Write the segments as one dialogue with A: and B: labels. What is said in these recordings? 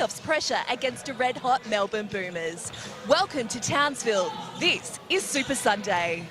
A: playoffs pressure against a red-hot Melbourne Boomers. Welcome to Townsville. This is Super Sunday.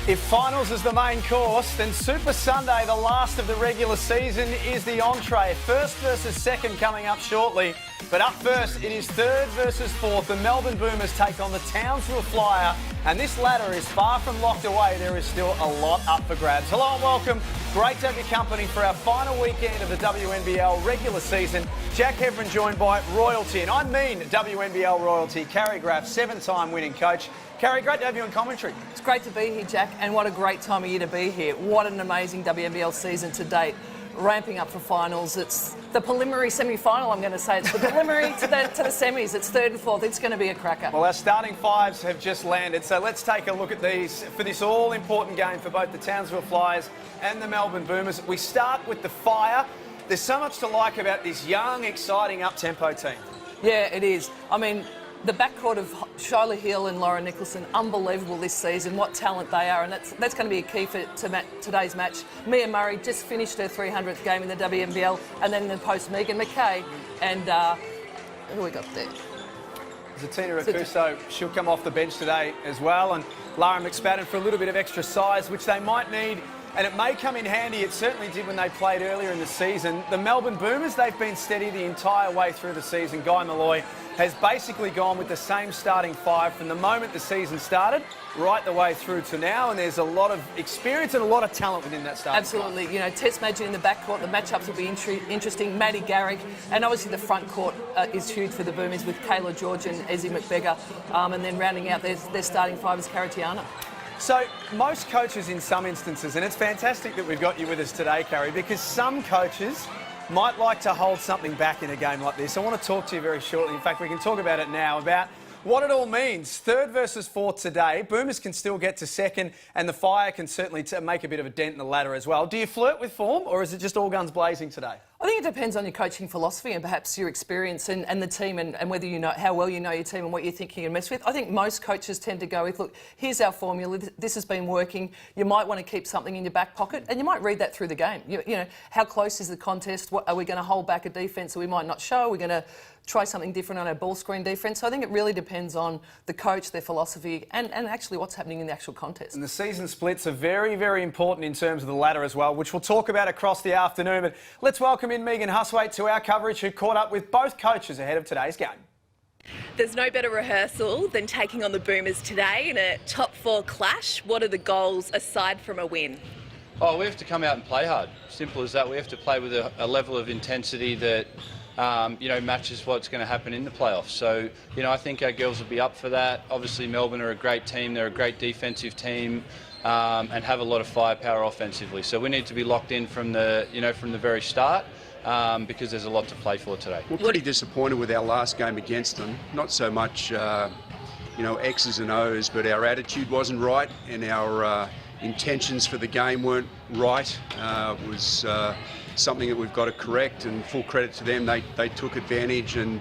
B: If finals is the main course, then Super Sunday, the last of the regular season, is the entree. First versus second coming up shortly. But up first, it is third versus fourth. The Melbourne Boomers take on the Townsville Flyer. And this ladder is far from locked away. There is still a lot up for grabs. Hello and welcome. Great to have your company for our final weekend of the WNBL regular season. Jack Heverin joined by royalty. And I mean WNBL royalty. Carrie Graf, 7-time winning coach. Carrie, great to have you on commentary.
C: It's great to be here, Jack, and what a great time of year to be here. What an amazing WNBL season to date. Ramping up for finals. It's the preliminary semi-final, I'm going to say. It's the preliminary to the semis. It's third and fourth. It's going to be a cracker.
B: Well, our starting fives have just landed, so let's take a look at these for this all-important game for both the Townsville Flyers and the Melbourne Boomers. We start with the Fire. There's so much to like about this young, exciting, up-tempo team.
C: Yeah, it is. I mean, the backcourt of Shyla Hill and Lauren Nicholson, unbelievable this season, what talent they are, and that's going to be a key for today's match. Mia Murray just finished her 300th game in the WNBL, and then in the post, Megan McKay, and who we got there?
B: Zatina Rakuso, she'll come off the bench today as well, and Lara McSpadden for a little bit of extra size, which they might need, and it may come in handy. It certainly did when they played earlier in the season. The Melbourne Boomers, they've been steady the entire way through the season. Guy Malloy has basically gone with the same starting five from the moment the season started right the way through to now, and there's a lot of experience and a lot of talent within that starting
C: Absolutely. Five. You know, Tess Madgen in the backcourt, the matchups will be interesting. Maddie Garrick, and obviously the front court is huge for the Boomers with Kayla George and Ezzy McBeggar, and then rounding out their starting five is Caritiana.
B: So most coaches in some instances, and it's fantastic that we've got you with us today, Carrie, because some coaches might like to hold something back in a game like this. I want to talk to you very shortly. In fact, we can talk about it now, about what it all means. Third versus fourth today. Boomers can still get to second, and the Fire can certainly make a bit of a dent in the ladder as well. Do you flirt with form, or is it just all guns blazing today?
C: I think it depends on your coaching philosophy and perhaps your experience and the team and whether you know how well you know your team and what you're thinking you can mess with. I think most coaches tend to go with, look, here's our formula. This has been working. You might want to keep something in your back pocket, and you might read that through the game. You know, how close is the contest? What, are we going to hold back a defence that we might not show? Are we going to try something different on our ball screen defence? So I think it really depends on the coach, their philosophy, and actually what's happening in the actual contest.
B: And the season splits are very, very important in terms of the ladder as well, which we'll talk about across the afternoon. But let's welcome in Megan Huswaite to our coverage, who caught up with both coaches ahead of today's game.
A: There's no better rehearsal than taking on the Boomers today in a top four clash. What are the goals aside from a win?
D: Oh, we have to come out and play hard. Simple as that. We have to play with a level of intensity that you know, matches what's going to happen in the playoffs. So, you know, I think our girls will be up for that. Obviously, Melbourne are a great team. They're a great defensive team and have a lot of firepower offensively. So we need to be locked in from the very start because there's a lot to play for today.
E: We're pretty disappointed with our last game against them. Not so much, you know, X's and O's, but our attitude wasn't right and our intentions for the game weren't right. It was something that we've got to correct, and full credit to them. They took advantage, and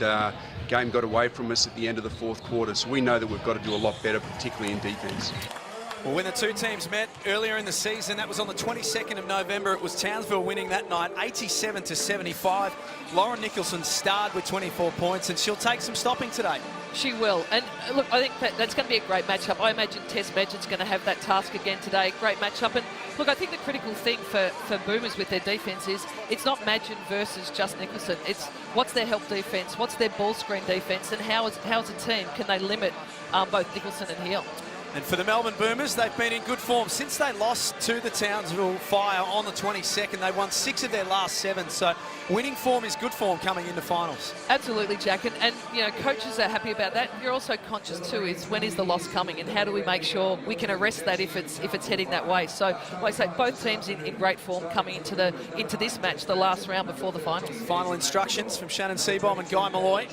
E: game got away from us at the end of the fourth quarter. So we know that we've got to do a lot better, particularly in defence.
B: Well, when the two teams met earlier in the season, that was on the 22nd of November. It was Townsville winning that night, 87-75. Lauren Nicholson starred with 24 points, and she'll take some stopping today.
F: She will. And look, I think that's going to be a great matchup. I imagine Tess Madgen's going to have that task again today. Great matchup. And look, I think the critical thing for Boomers with their defence is it's not Madgen versus just Nicholson. It's what's their help defence, what's their ball screen defence, and how as a team can they limit both Nicholson and Hill.
B: And for the Melbourne Boomers, they've been in good form since they lost to the Townsville Fire on the 22nd. They won 6 of their last 7, so winning form is good form coming into finals.
F: Absolutely, Jack, and you know, coaches are happy about that. You're also conscious too is when is the loss coming, and how do we make sure we can arrest that if it's heading that way. So, like I say, both teams in great form coming into this match, the last round before the finals.
B: Final instructions from Shannon Seabohm and Guy Malloy.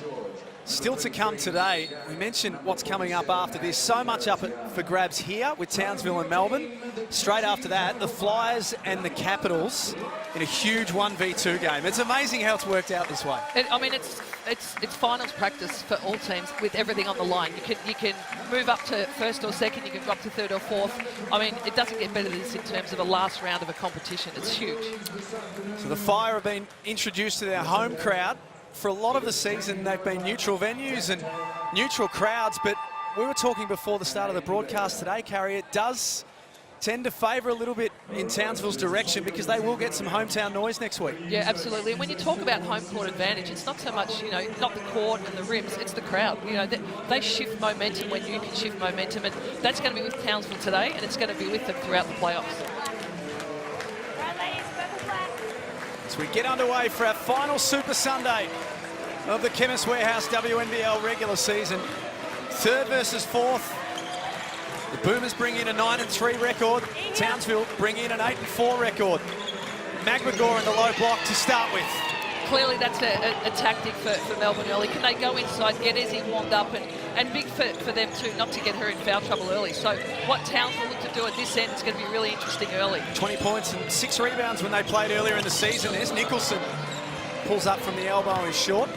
B: Still to come today, we mentioned what's coming up after this. So much up for grabs here with Townsville and Melbourne. Straight after that, the Flyers and the Capitals in a huge 1v2 game. It's amazing how it's worked out this way.
F: I mean, it's finals practice for all teams with everything on the line. You can move up to first or second, you can drop to third or fourth. I mean, it doesn't get better than this in terms of a last round of a competition. It's huge.
B: So the Fire have been introduced to their home crowd. For a lot of the season, they've been neutral venues and neutral crowds, but we were talking before the start of the broadcast today, Carrie, it does tend to favour a little bit in Townsville's direction because they will get some hometown noise next week.
F: Yeah, absolutely. And when you talk about home court advantage, it's not so much, not the court and the rims, it's the crowd. They shift momentum when you can shift momentum, and that's going to be with Townsville today, and it's going to be with them throughout the playoffs.
B: As we get underway for our final Super Sunday of the Chemist Warehouse WNBL regular season. Third versus fourth. The Boomers bring in a 9-3 record. Townsville bring in an 8-4 record. McGregor in the low block to start with.
F: Clearly that's a tactic for Melbourne early. Can they go inside, get Izzy warmed up, and big for them too, not to get her in foul trouble early. So what Townsville look to do at this end is going to be really interesting early. 20
B: points and 6 rebounds when they played earlier in the season. There's Nicholson. Pulls up from the elbow and is short.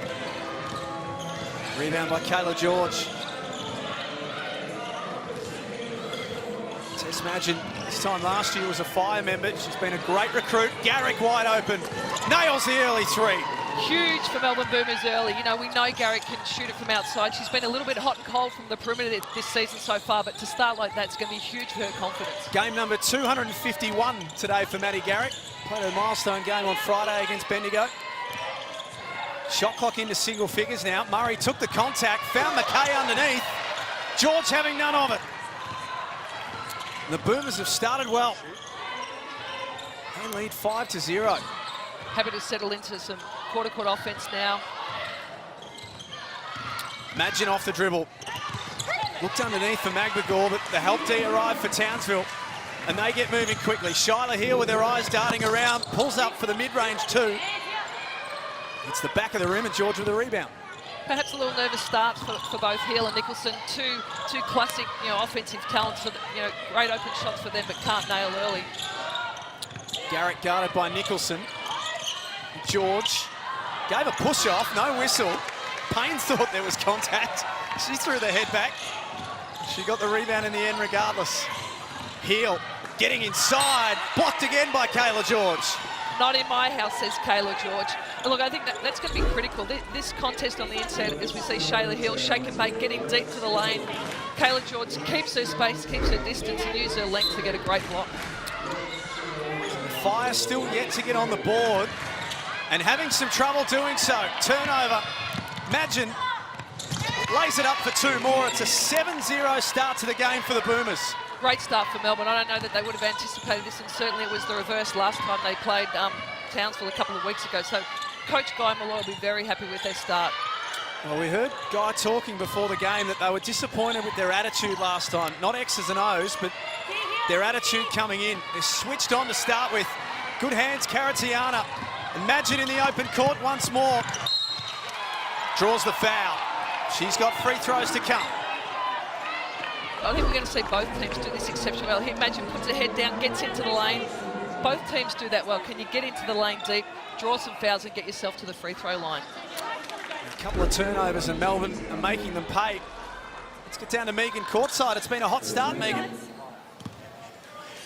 B: Rebound by Kayla George. Tess Madgen, this time last year, was a Fire member. She's been a great recruit. Garrick wide open. Nails the early three.
F: Huge for Melbourne Boomers early. We know Garrick can shoot it from outside. She's been a little bit hot and cold from the perimeter this season so far, but to start like that, it's going to be huge for her confidence.
B: Game number 251 today for Maddie Garrick. Played a milestone game on Friday against Bendigo. Shot clock into single figures now. Murray took the contact, found McKay underneath. George having none of it. The Boomers have started well. They lead 5-0.
F: Happy to settle into some quarter-court offense now.
B: Madgen off the dribble. Looked underneath for McGregor, but the help D arrived for Townsville. And they get moving quickly. Shyla here with their eyes darting around. Pulls up for the mid-range too. It's the back of the rim and George with the rebound.
F: Perhaps a little nervous start for both Hill and Nicholson. Two classic, offensive talents. Great open shots for them, but can't nail early.
B: Garrick guarded by Nicholson. George gave a push off, no whistle. Payne thought there was contact. She threw the head back. She got the rebound in the end regardless. Hill getting inside, blocked again by Kayla George.
F: Not in my house, says Kayla George. And look, I think that's going to be critical. This contest on the inside, as we see Shayla Hill shake and bake, getting deep to the lane. Kayla George keeps her space, keeps her distance, and uses her length to get a great block.
B: Fire still yet to get on the board and having some trouble doing so. Turnover. Madgen lays it up for 2 more. It's a 7-0 start to the game for the Boomers.
F: Great start for Melbourne. I don't know that they would have anticipated this, and certainly it was the reverse last time they played Townsville a couple of weeks ago. So Coach Guy Malloy will be very happy with their start.
B: Well, we heard Guy talking before the game that they were disappointed with their attitude last time. Not X's and O's, but their attitude coming in. They're switched on to start with. Good hands, Caratiana. And Madgen in the open court once more. Draws the foul. She's got free throws to come.
F: I think we're going to see both teams do this exceptionally well. Here, Madgen puts her head down, gets into the lane. Both teams do that well. Can you get into the lane deep, draw some fouls, and get yourself to the free throw line?
B: A couple of turnovers, and Melbourne are making them pay. Let's get down to Megan courtside. It's been a hot start, Megan.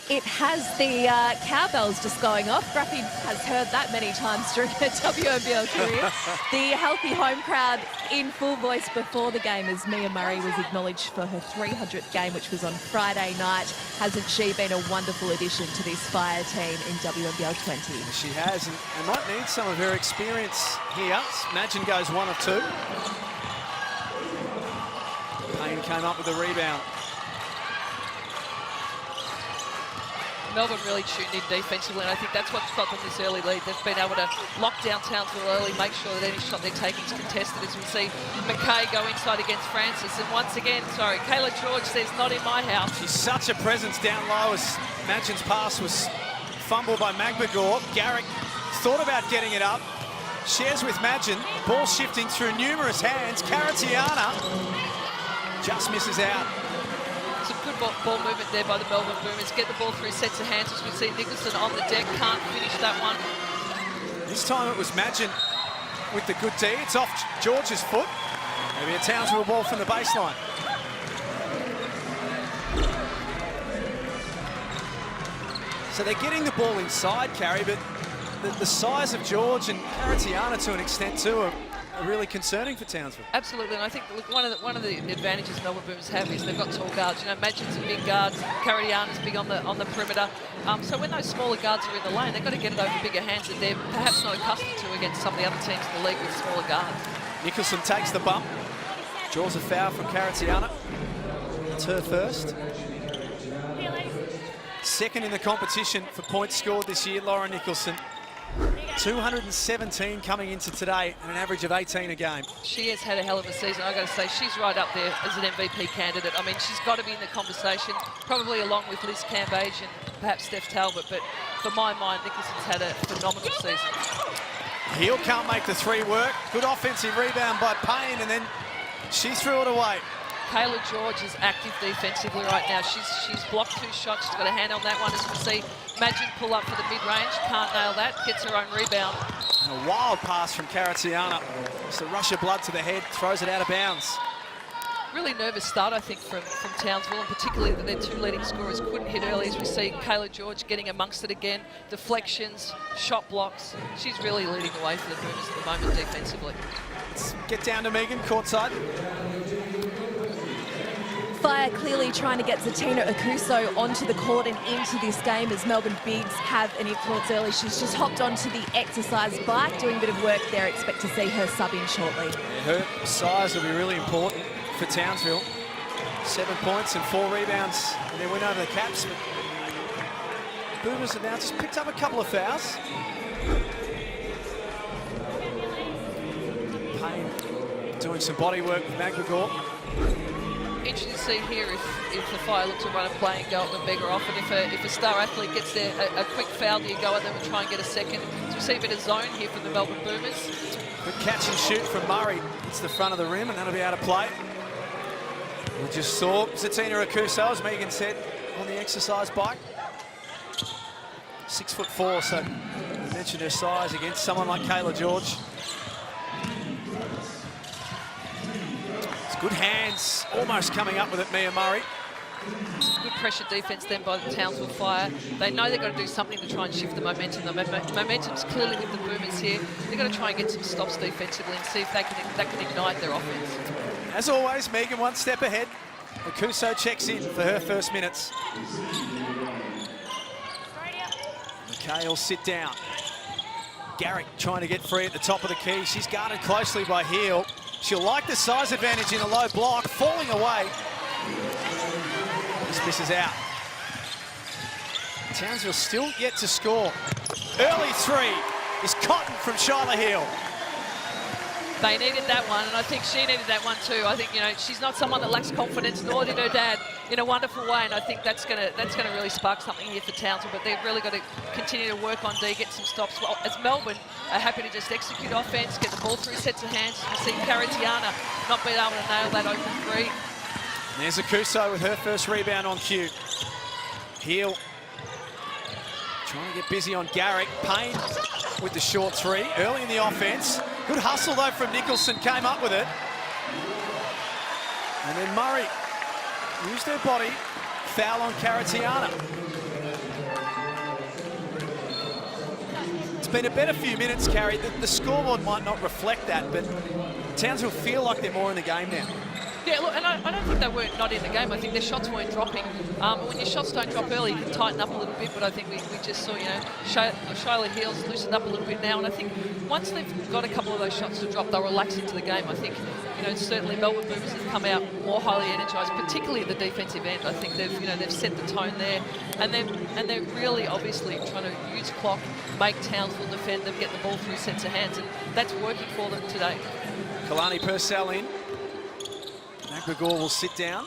G: It has. The cowbells just going off. Gruffy has heard that many times during her WNBL career. The healthy home crowd in full voice before the game as Mia Murray was acknowledged for her 300th game, which was on Friday night. Hasn't she been a wonderful addition to this Fire team in WNBL 20?
B: She has, and they might need some of her experience here. Madgen goes 1 of 2. Payne came up with the rebound.
F: Melbourne really tuned in defensively, and I think that's what's got them this early lead. They've been able to lock down Townsville early, make sure that any shot they're taking is contested, as we see McKay go inside against Francis. And once again, Kayla George says, not in my house.
B: She's such a presence down low as Madgen's pass was fumbled by McGregor. Garrick thought about getting it up. Shares with Magin. Ball shifting through numerous hands. Caratiana just misses out.
F: Some good ball movement there by the Melbourne Boomers. Get the ball through sets of hands as we see Nicholson on the deck. Can't finish that one.
B: This time it was Magin with the good D. It's off George's foot. Maybe a Townsville ball from the baseline. So they're getting the ball inside, Carrie, but the size of George and Caratiana to an extent too are really concerning for Townsville.
F: Absolutely, and I think look, one of the advantages Melbourne Boomers have is they've got tall guards. You know, Magin's a big guard, Caratiana's big on the perimeter. So when those smaller guards are in the lane, they've got to get it over bigger hands that they're perhaps not accustomed to against some of the other teams in the league with smaller guards.
B: Nicholson takes the bump, draws a foul from Caratiana. It's her first. Second in the competition for points scored this year, Lauren Nicholson. 217 coming into today and an average of 18 a game.
F: She has had a hell of a season. I've got to say, she's right up there as an MVP candidate. I mean, she's got to be in the conversation, probably along with Liz Cambage and perhaps Steph Talbot, but for my mind, Nicholson's had a phenomenal season.
B: Heel can't make the three work. Good offensive rebound by Payne, and then she threw it away.
F: Kayla George is active defensively right now. She's blocked 2 shots. She's got a hand on that one, as we see. Magin pull up for the mid-range. Can't nail that. Gets her own rebound.
B: And a wild pass from Caratiana. It's a rush of blood to the head. Throws it out of bounds.
F: Really nervous start, I think, from Townsville, and particularly that their 2 leading scorers couldn't hit early, as we see Kayla George getting amongst it again. Deflections, shot blocks. She's really leading the way for the Boomers at the moment defensively.
B: Let's get down to Megan, courtside.
G: Fire clearly trying to get Zatina Okuso onto the court and into this game as Melbourne Bigs have an influence early. She's just hopped onto the exercise bike, doing a bit of work there. Expect to see her sub in shortly.
B: Yeah, her size will be really important for Townsville. 7 points and 4 rebounds in their win over the Caps. Boomers have now just picked up a couple of fouls. Payne doing some body work with McGregor.
F: Interesting to see here if the Fire look to run a play and go up and beg her off, and if a star athlete gets there, a quick foul, do you go at them and try and get a second? So we see a bit of zone here from the Melbourne Boomers.
B: Good catch and shoot from Murray. It's the front of the rim, and that'll be out of play. We just saw Zatina Okuso, as Megan said, on the exercise bike. 6'4", so you mentioned her size against someone like Kayla George. Good hands, almost coming up with it, Mia Murray.
F: Good pressure defence then by the Townsville Fire. They know they've got to do something to try and shift the momentum. The momentum's clearly with the Boomers here. They've got to try and get some stops defensively and see if that can ignite their offense.
B: As always, Megan 1 step ahead. Okuso checks in for her first minutes. McKay will sit down. Garrick trying to get free at the top of the key. She's guarded closely by Heel. She'll like the size advantage in a low block, falling away. This misses out. Townsville still yet to score. Early 3 is Cotton from Shyla Hill.
F: They needed that one, and I think she needed that one too. I think, you know, she's not someone that lacks confidence, nor did her dad, in a wonderful way, and I think that's gonna really spark something here for Townsville, but they've really got to continue to work on D, get some stops. Well, as Melbourne are happy to just execute offense, get the ball through sets of hands. You see Caratiana not being able to nail that open 3.
B: There's Okuso with her first rebound on cue. Heel trying to get busy on Garrick. Payne with the short 3 early in the offense. Good hustle though from Nicholson, came up with it. And then Murray used her body, foul on Caratiana. It's been a better few minutes, Carrie. The scoreboard might not reflect that, but Townsville feel like they're more in the game now.
F: Yeah, look, and I don't think they were not in the game. I think their shots weren't dropping. When your shots don't drop early, you can tighten up a little bit, but I think we just saw, you know, Shyla Hill's loosened up a little bit now, and I think once they've got a couple of those shots to drop, they'll relax into the game. I think, you know, certainly Melbourne Boomers have come out more highly energised, particularly at the defensive end. I think they've set the tone there, and they're really obviously trying to use clock, make Townsville defend them, get the ball through sets of hands, and that's working for them today.
B: Kalani Purcell in. McGregor will sit down.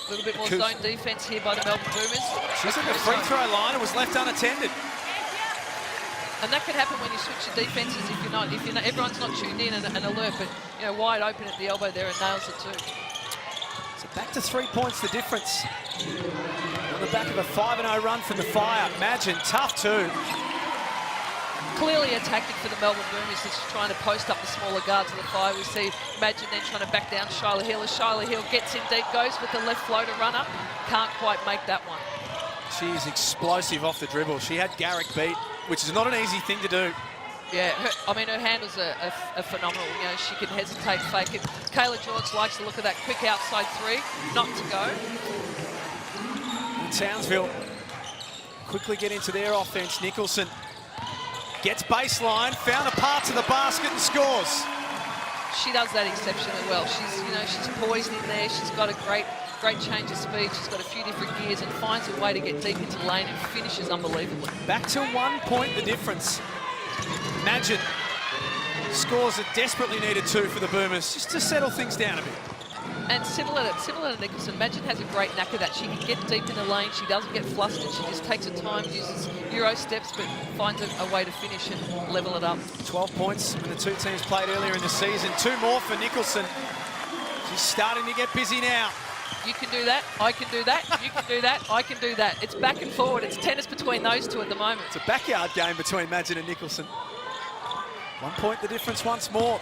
F: A little bit more zone defence here by the Melbourne Boomers.
B: She's at the free throw line and was left unattended.
F: And that can happen when you switch your defences if you're not, everyone's not tuned in and alert, but you know, wide open at the elbow there and nails it too.
B: So back to 3 points the difference. On the back of a 5-0 run from the Fire. Imagine, tough too.
F: Clearly a tactic for the Melbourne Boomers is trying to post up the smaller guards of the Fire. We see Imagine then trying to back down Shyla Hill. As Shyla Hill gets in deep, goes with the left floater runner. Can't quite make that one.
B: She's explosive off the dribble. She had Garrick beat, which is not an easy thing to do.
F: Yeah, her handles are phenomenal. You know, she can hesitate, fake it. Kayla George likes the look of that quick outside three, not to go.
B: And Townsville quickly get into their offense. Nicholson gets baseline, found a path to the basket and scores.
F: She does that exceptionally well. She's poised in there. She's got a great change of speed. She's got a few different gears and finds a way to get deep into the lane and finishes unbelievably.
B: Back to 1 point the difference. Imagine scores that desperately needed 2 for the Boomers, just to settle things down a bit.
F: And similar to Nicholson, Imagine has a great knack of that. She can get deep in the lane. She doesn't get flustered. She just takes her time, uses Euro steps, but finds a way to finish and level it up. 12
B: points when the two teams played earlier in the season. 2 more for Nicholson. She's starting to get busy now.
F: You can do that, I can do that, you can do that, I can do that. It's back and forward. It's tennis between those two at the moment.
B: It's a backyard game between Imagine and Nicholson. 1 point the difference once more.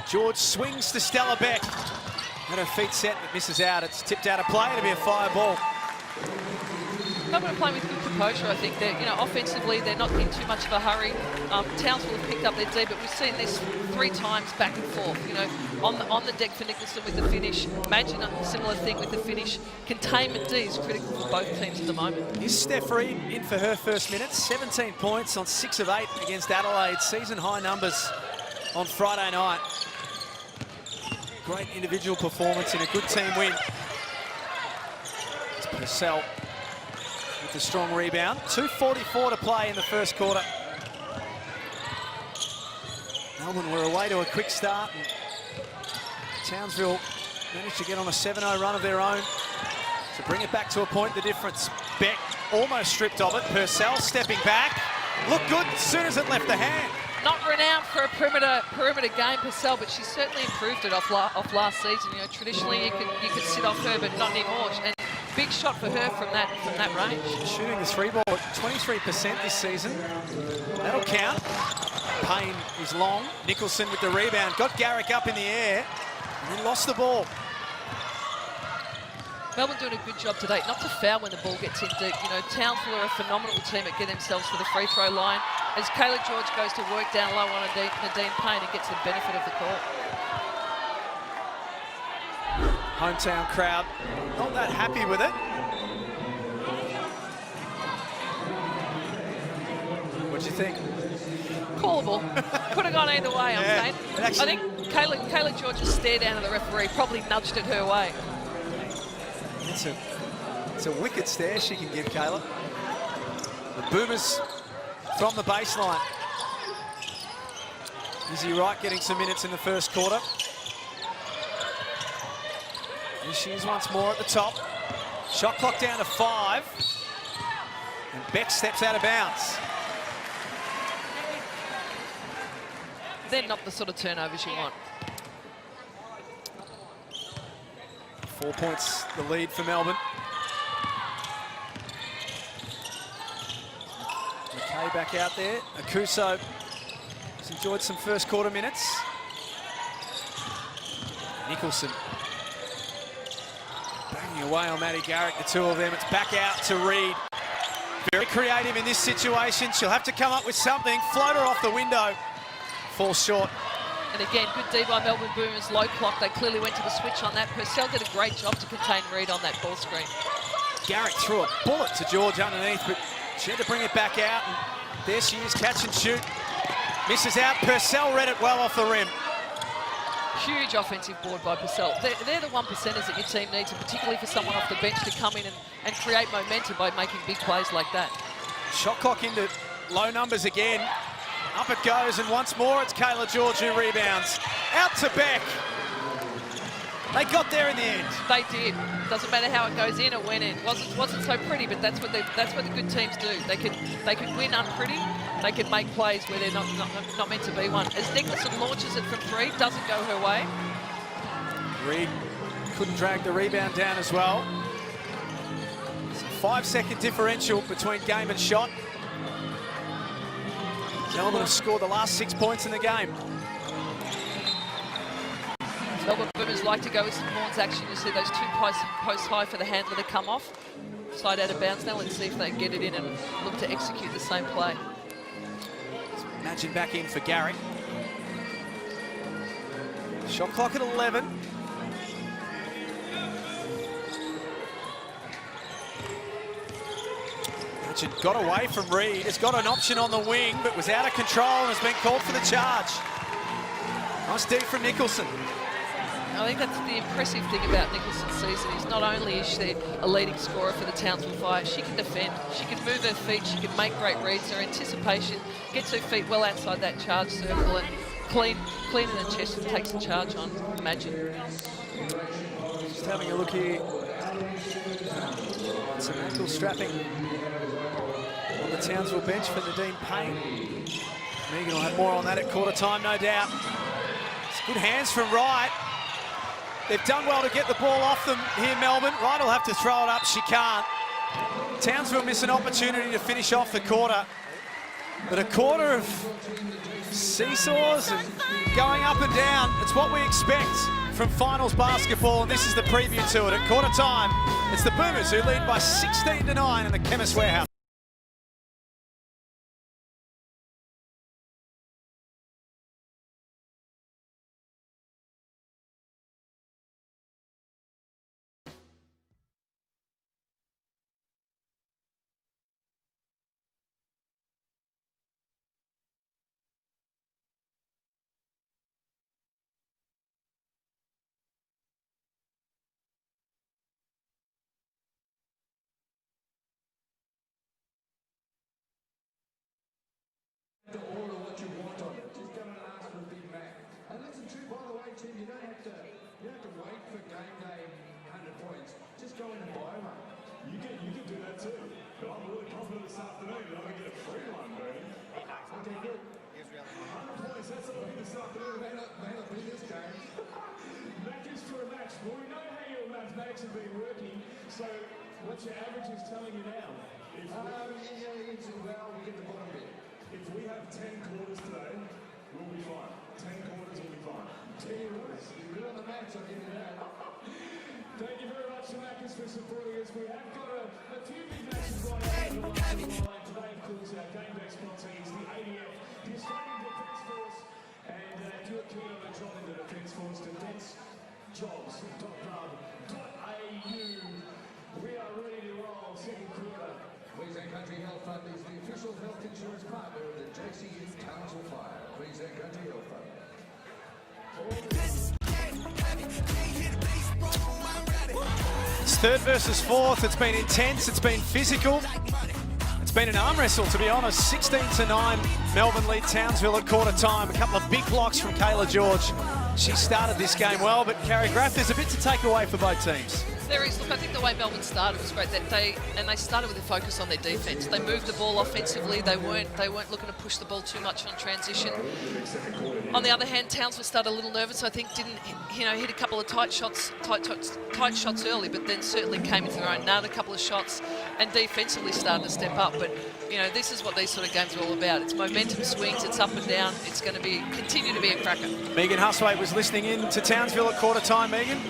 B: George swings to Stella Beck. Had her feet set but misses out. It's tipped out of play. It'll be a fire ball.
F: Melbourne are playing with good composure. I think they're, offensively they're not in too much of a hurry. Townsville have picked up their D, but we've seen this 3 times back and forth. On the deck for Nicholson with the finish. Imagine a similar thing with the finish. Containment D is critical for both teams at the moment.
B: Is Steph Reid in for her first minutes? 17 points on 6 of 8 against Adelaide. Season high numbers on Friday night. Great individual performance in a good team win. It's Purcell with the strong rebound. 2:44 to play in the first quarter. Melbourne were away to a quick start. And Townsville managed to get on a 7-0 run of their own to bring it back to a point the difference. Beck almost stripped of it. Purcell stepping back. Looked good as soon as it left the hand.
F: Not renowned for a perimeter game, Purcell, but she's certainly improved it off last season. Traditionally you could sit off her, but not anymore. And big shot for her from that range.
B: She's shooting the 3-ball at 23% this season. That'll count. Payne is long. Nicholson with the rebound. Got Garrick up in the air and then lost the ball.
F: Melbourne doing a good job today, not to foul when the ball gets in deep. Townsville are a phenomenal team at getting themselves to the free throw line. As Kayla George goes to work down low on Nadine Payne and gets the benefit of the call.
B: Hometown crowd not that happy with it. What do you think?
F: Callable. Could have gone either way, I'm saying.
B: Actually,
F: I think Kayla George's stare down at the referee probably nudged it her way.
B: It's a wicked stare she can give, Kayla. The Boomers from the baseline. Izzy Wright getting some minutes in the first quarter. Here she is once more at the top. Shot clock down to 5. And Beck steps out of bounds.
F: They're not the sort of turnovers you want.
B: 4 points the lead for Melbourne. McKay back out there. Akuso has enjoyed some first quarter minutes. Nicholson banging away on Maddie Garrick, the two of them. It's back out to Reid. Very creative in this situation. She'll have to come up with something. Floater off the window. Falls short.
F: And again, good D by Melbourne Boomers, low clock. They clearly went to the switch on that. Purcell did a great job to contain Reid on that ball screen.
B: Garrick threw a bullet to George underneath, but she had to bring it back out. And there she is, catch and shoot. Misses out. Purcell read it well off the rim.
F: Huge offensive board by Purcell. They're the 1%ers that your team needs, and particularly for someone off the bench to come in and create momentum by making big plays like that.
B: Shot clock into low numbers again. Up it goes, and once more it's Kayla George who rebounds. Out to Beck. They got there in the end.
F: They did. Doesn't matter how it goes in or went in. Wasn't so pretty, but that's what the good teams do. They can win unpretty. They can make plays where they're not meant to be one. As Nicholson launches it from 3, doesn't go her way.
B: Reed couldn't drag the rebound down as well. It's a 5-second differential between game and shot. Melbourne have scored the last 6 points in the game.
F: Melbourne Boomers like to go with some Horns action. You see those 2 posts high for the handler to come off. Slide out of bounds now. Let's see if they can get it in and look to execute the same play.
B: Imagine back in for Garrick. Shot clock at 11. Imagine got away from Reed. Has got an option on the wing, but was out of control and has been called for the charge. Nice deep from Nicholson.
F: I think that's the impressive thing about Nicholson's season is not only is she a leading scorer for the Townsville Fire, she can defend, she can move her feet, she can make great reads. Her anticipation gets her feet well outside that charge circle and clean in the chest and takes the charge on. Imagine.
B: Just having a look here. Some ankle strapping on the Townsville bench for Nadine Payne. Megan will have more on that at quarter time, no doubt. It's good hands from Wright. They've done well to get the ball off them here, Melbourne. Wright will have to throw it up. She can't. Townsville miss an opportunity to finish off the quarter. But a quarter of seesaws and going up and down. It's what we expect from finals basketball, and this is the preview to it. At quarter time, it's the Boomers who lead by 16-9 in the Chemist Warehouse.
H: So, what's your averages telling you now? If we have 10 quarters today, we'll be fine. 10 quarters will be fine. 10 quarters. You're good on the match, I'll give you that. Thank you very much, Marcus, for supporting us. We have got a few big matches right now. Today, of course, our game day sponsees, the ADF, the Australian Defence Force, and if you're keen on a job in the Defence Force, defencejobs.gov.au. We are ready to roll, second quarter.
I: Queensland Country Health Fund is the official health insurance partner of the JCU Townsville Fire. Queensland Country Health Fund.
B: It's third versus fourth. It's been intense. It's been physical. It's been an arm wrestle, to be honest. 16-9. Melbourne lead Townsville at quarter time. A couple of big blocks from Kayla George. She started this game well, but Carrie Graff, there's a bit to take away for both teams.
F: There is. Look, I think the way Melbourne started was great. That they started with a focus on their defence. They moved the ball offensively. They weren't looking to push the ball too much on transition. On the other hand, Townsville started a little nervous. I think didn't hit a couple of tight shots early, but then certainly came into their own. Nailed a couple of shots and defensively started to step up. But this is what these sort of games are all about. It's momentum swings. It's up and down. It's going to continue to be a cracker.
B: Megan Huswaite was listening in to Townsville at quarter time. Megan.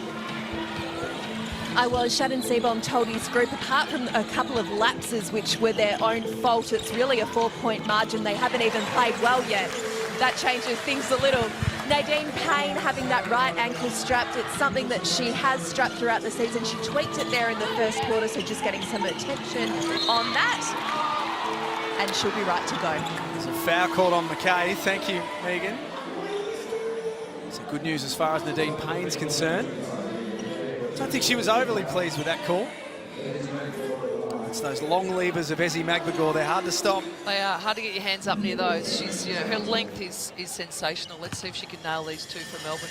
G: I was. Shannon Seaborn told his group, apart from a couple of lapses which were their own fault, it's really a 4-point margin. They haven't even played well yet. That changes things a little. Nadine Payne having that right ankle strapped. It's something that she has strapped throughout the season. She tweaked it there in the first quarter, so just getting some attention on that. And she'll be right to go.
B: There's a foul called on McKay. Thank you, Megan. So good news as far as Nadine Payne's concerned. I don't think she was overly pleased with that call. It's those long levers of Ezzy Magbagor. They're hard to stop.
F: They are hard to get your hands up near those. She's, her length is sensational. Let's see if she can nail these two for Melbourne.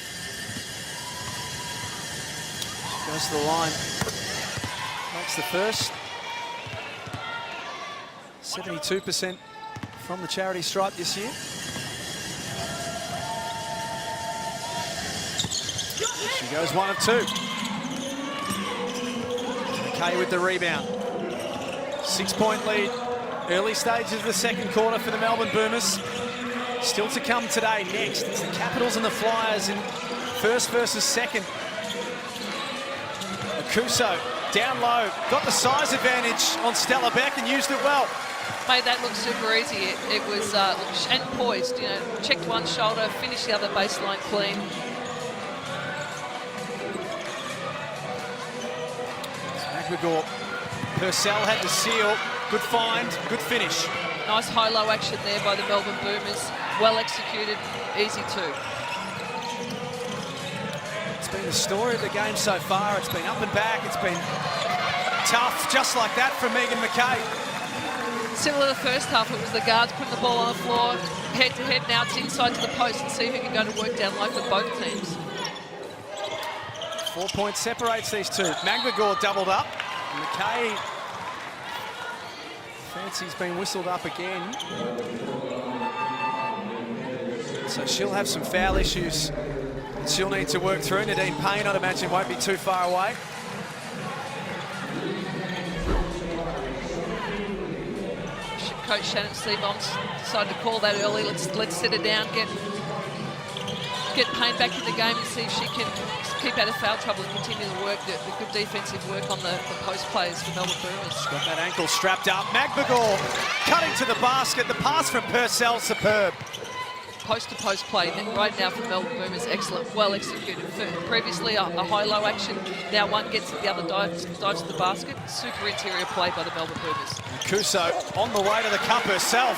B: Goes to the line. Makes the first. 72% from the charity stripe this year. She goes 1 of 2. McKay with the rebound. 6-point lead. Early stages of the second quarter for the Melbourne Boomers. Still to come today. Next, it's the Capitals and the Flyers in first versus second. Akuso down low, got the size advantage on Stella Beck and used it well.
F: Made that look super easy. It was and poised. You know, checked one shoulder, finished the other baseline clean.
B: McGregor, Purcell had the seal. Good find, good finish.
F: Nice high-low action there by the Melbourne Boomers. Well executed, easy too.
B: It's been the story of the game so far. It's been up and back. It's been tough, just like that from Megan McKay.
F: Similar to the first half, it was the guards putting the ball on the floor, head-to-head. Now it's inside to the post and see who can go to work down low for both teams.
B: 4 points separates these two. McGregor doubled up. McKay, fancy's been whistled up again. So she'll have some foul issues that she'll need to work through. Nadine Payne, I'd imagine, won't be too far away.
F: Coach Shannon Seaboms decided to call that early. Let's sit her down, get Payne back in the game and see if she can keep out of foul trouble and continue to work the good defensive work on the post players for Melbourne Boomers.
B: Got that ankle strapped up. McGregor cutting to the basket. The pass from Purcell, superb.
F: Post-to-post play right now for Melbourne Boomers, excellent, well executed. Previously a high-low action, now one gets it, the other dives to the basket. Super interior play by the Melbourne Boomers.
B: Kuso on the way to the cup herself.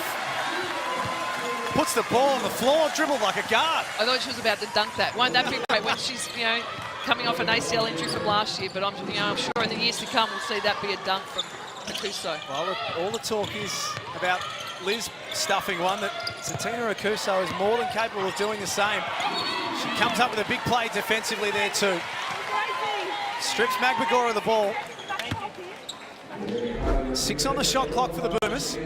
B: Puts the ball on the floor, dribbled like a guard.
F: I thought she was about to dunk that. Won't that be great when she's, you know, coming off an ACL injury from last year, but I'm sure in the years to come we'll see that be a dunk from Akuso.
B: Well, all the talk is about Liz stuffing one, that Satina Akuso is more than capable of doing the same. She comes up with a big play defensively there too. Strips McGregor of the ball. 6 on the shot clock for the Boomers.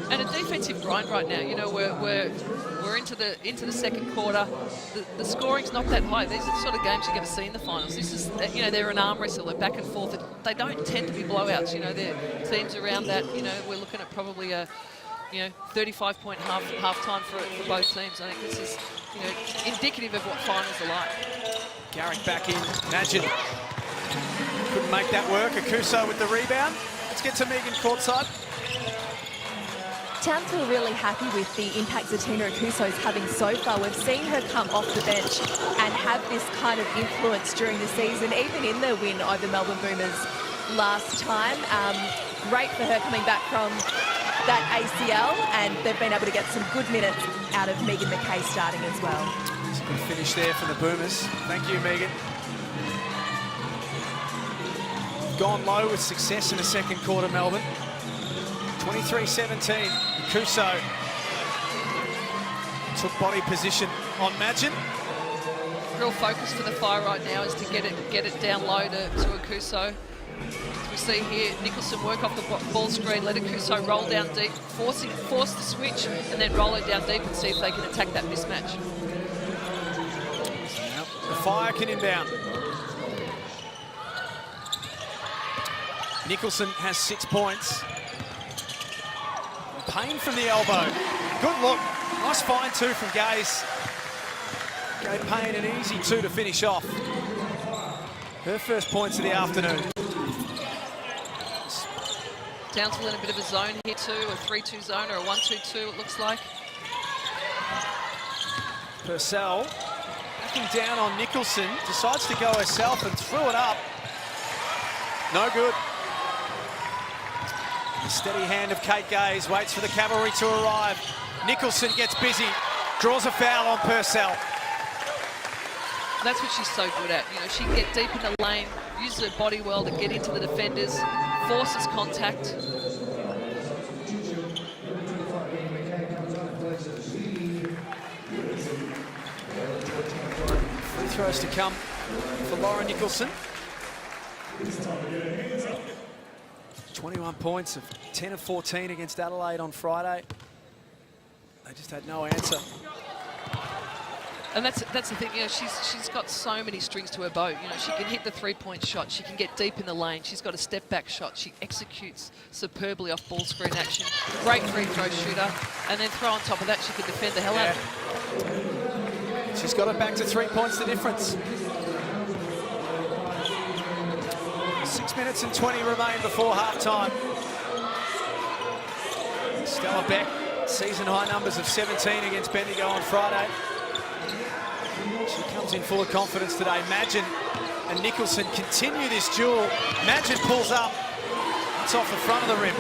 F: And a defensive grind right now. You know, we're into the second quarter. The scoring's not that high. These are the sort of games you're going to see in the finals. This is, you know, they're an arm wrestle, they're back and forth. They don't tend to be blowouts. You know, they're teams around that. You know, we're looking at probably a 35-point half time for both teams. I think this is, you know, indicative of what finals are like.
B: Garrick back in. Imagine. Couldn't make that work. Akuso with the rebound. Let's get to Megan courtside.
G: Townsville really happy with the impact Zatina Akuso is having so far. We've seen her come off the bench and have this kind of influence during the season, even in the win over Melbourne Boomers last time. Great for her coming back from that ACL, and they've been able to get some good minutes out of Megan McKay starting as well.
B: It's a good finish there for the Boomers. Thank you, Megan. Gone low with success in the second quarter, Melbourne. 23-17. Kuso took body position on Magin.
F: Real focus for the Fire right now is to get it down low to Akuso. As we see here, Nicholson work off the ball screen, let Akuso roll down deep, force the switch, and then roll it down deep and see if they can attack that mismatch.
B: The Fire can inbound. Nicholson has 6 points. Payne from the elbow. Good look. Nice find too from Gaze. Gave Payne an easy 2 to finish off. Her first points of the afternoon.
F: Townsville in a bit of a zone here too, a 3-2 zone or a 1-2-2 it looks like.
B: Purcell backing down on Nicholson. Decides to go herself and threw it up. No good. The steady hand of Kate Gaze waits for the cavalry to arrive. Nicholson gets busy, draws a foul on Purcell.
F: That's what she's so good at. You know, she can get deep in the lane, uses her body well to get into the defenders, forces contact.
B: Free throws to come for Lauren Nicholson. 21 points of 10 of 14 against Adelaide on Friday. They just had no answer.
F: And that's the thing, you know, she's got so many strings to her bow. You know, she can hit the three-point shot, she can get deep in the lane, she's got a step-back shot, she executes superbly off ball screen action. Great free throw shooter, and then throw on top of that, she can defend the hell out of it.
B: She's got it back to 3 points the difference. 6 minutes and 20 remain before half-time. Stella Beck, season-high numbers of 17 against Bendigo on Friday. She comes in full of confidence today. Madgen and Nicholson continue this duel. Madgen pulls up. It's off the front of the rim.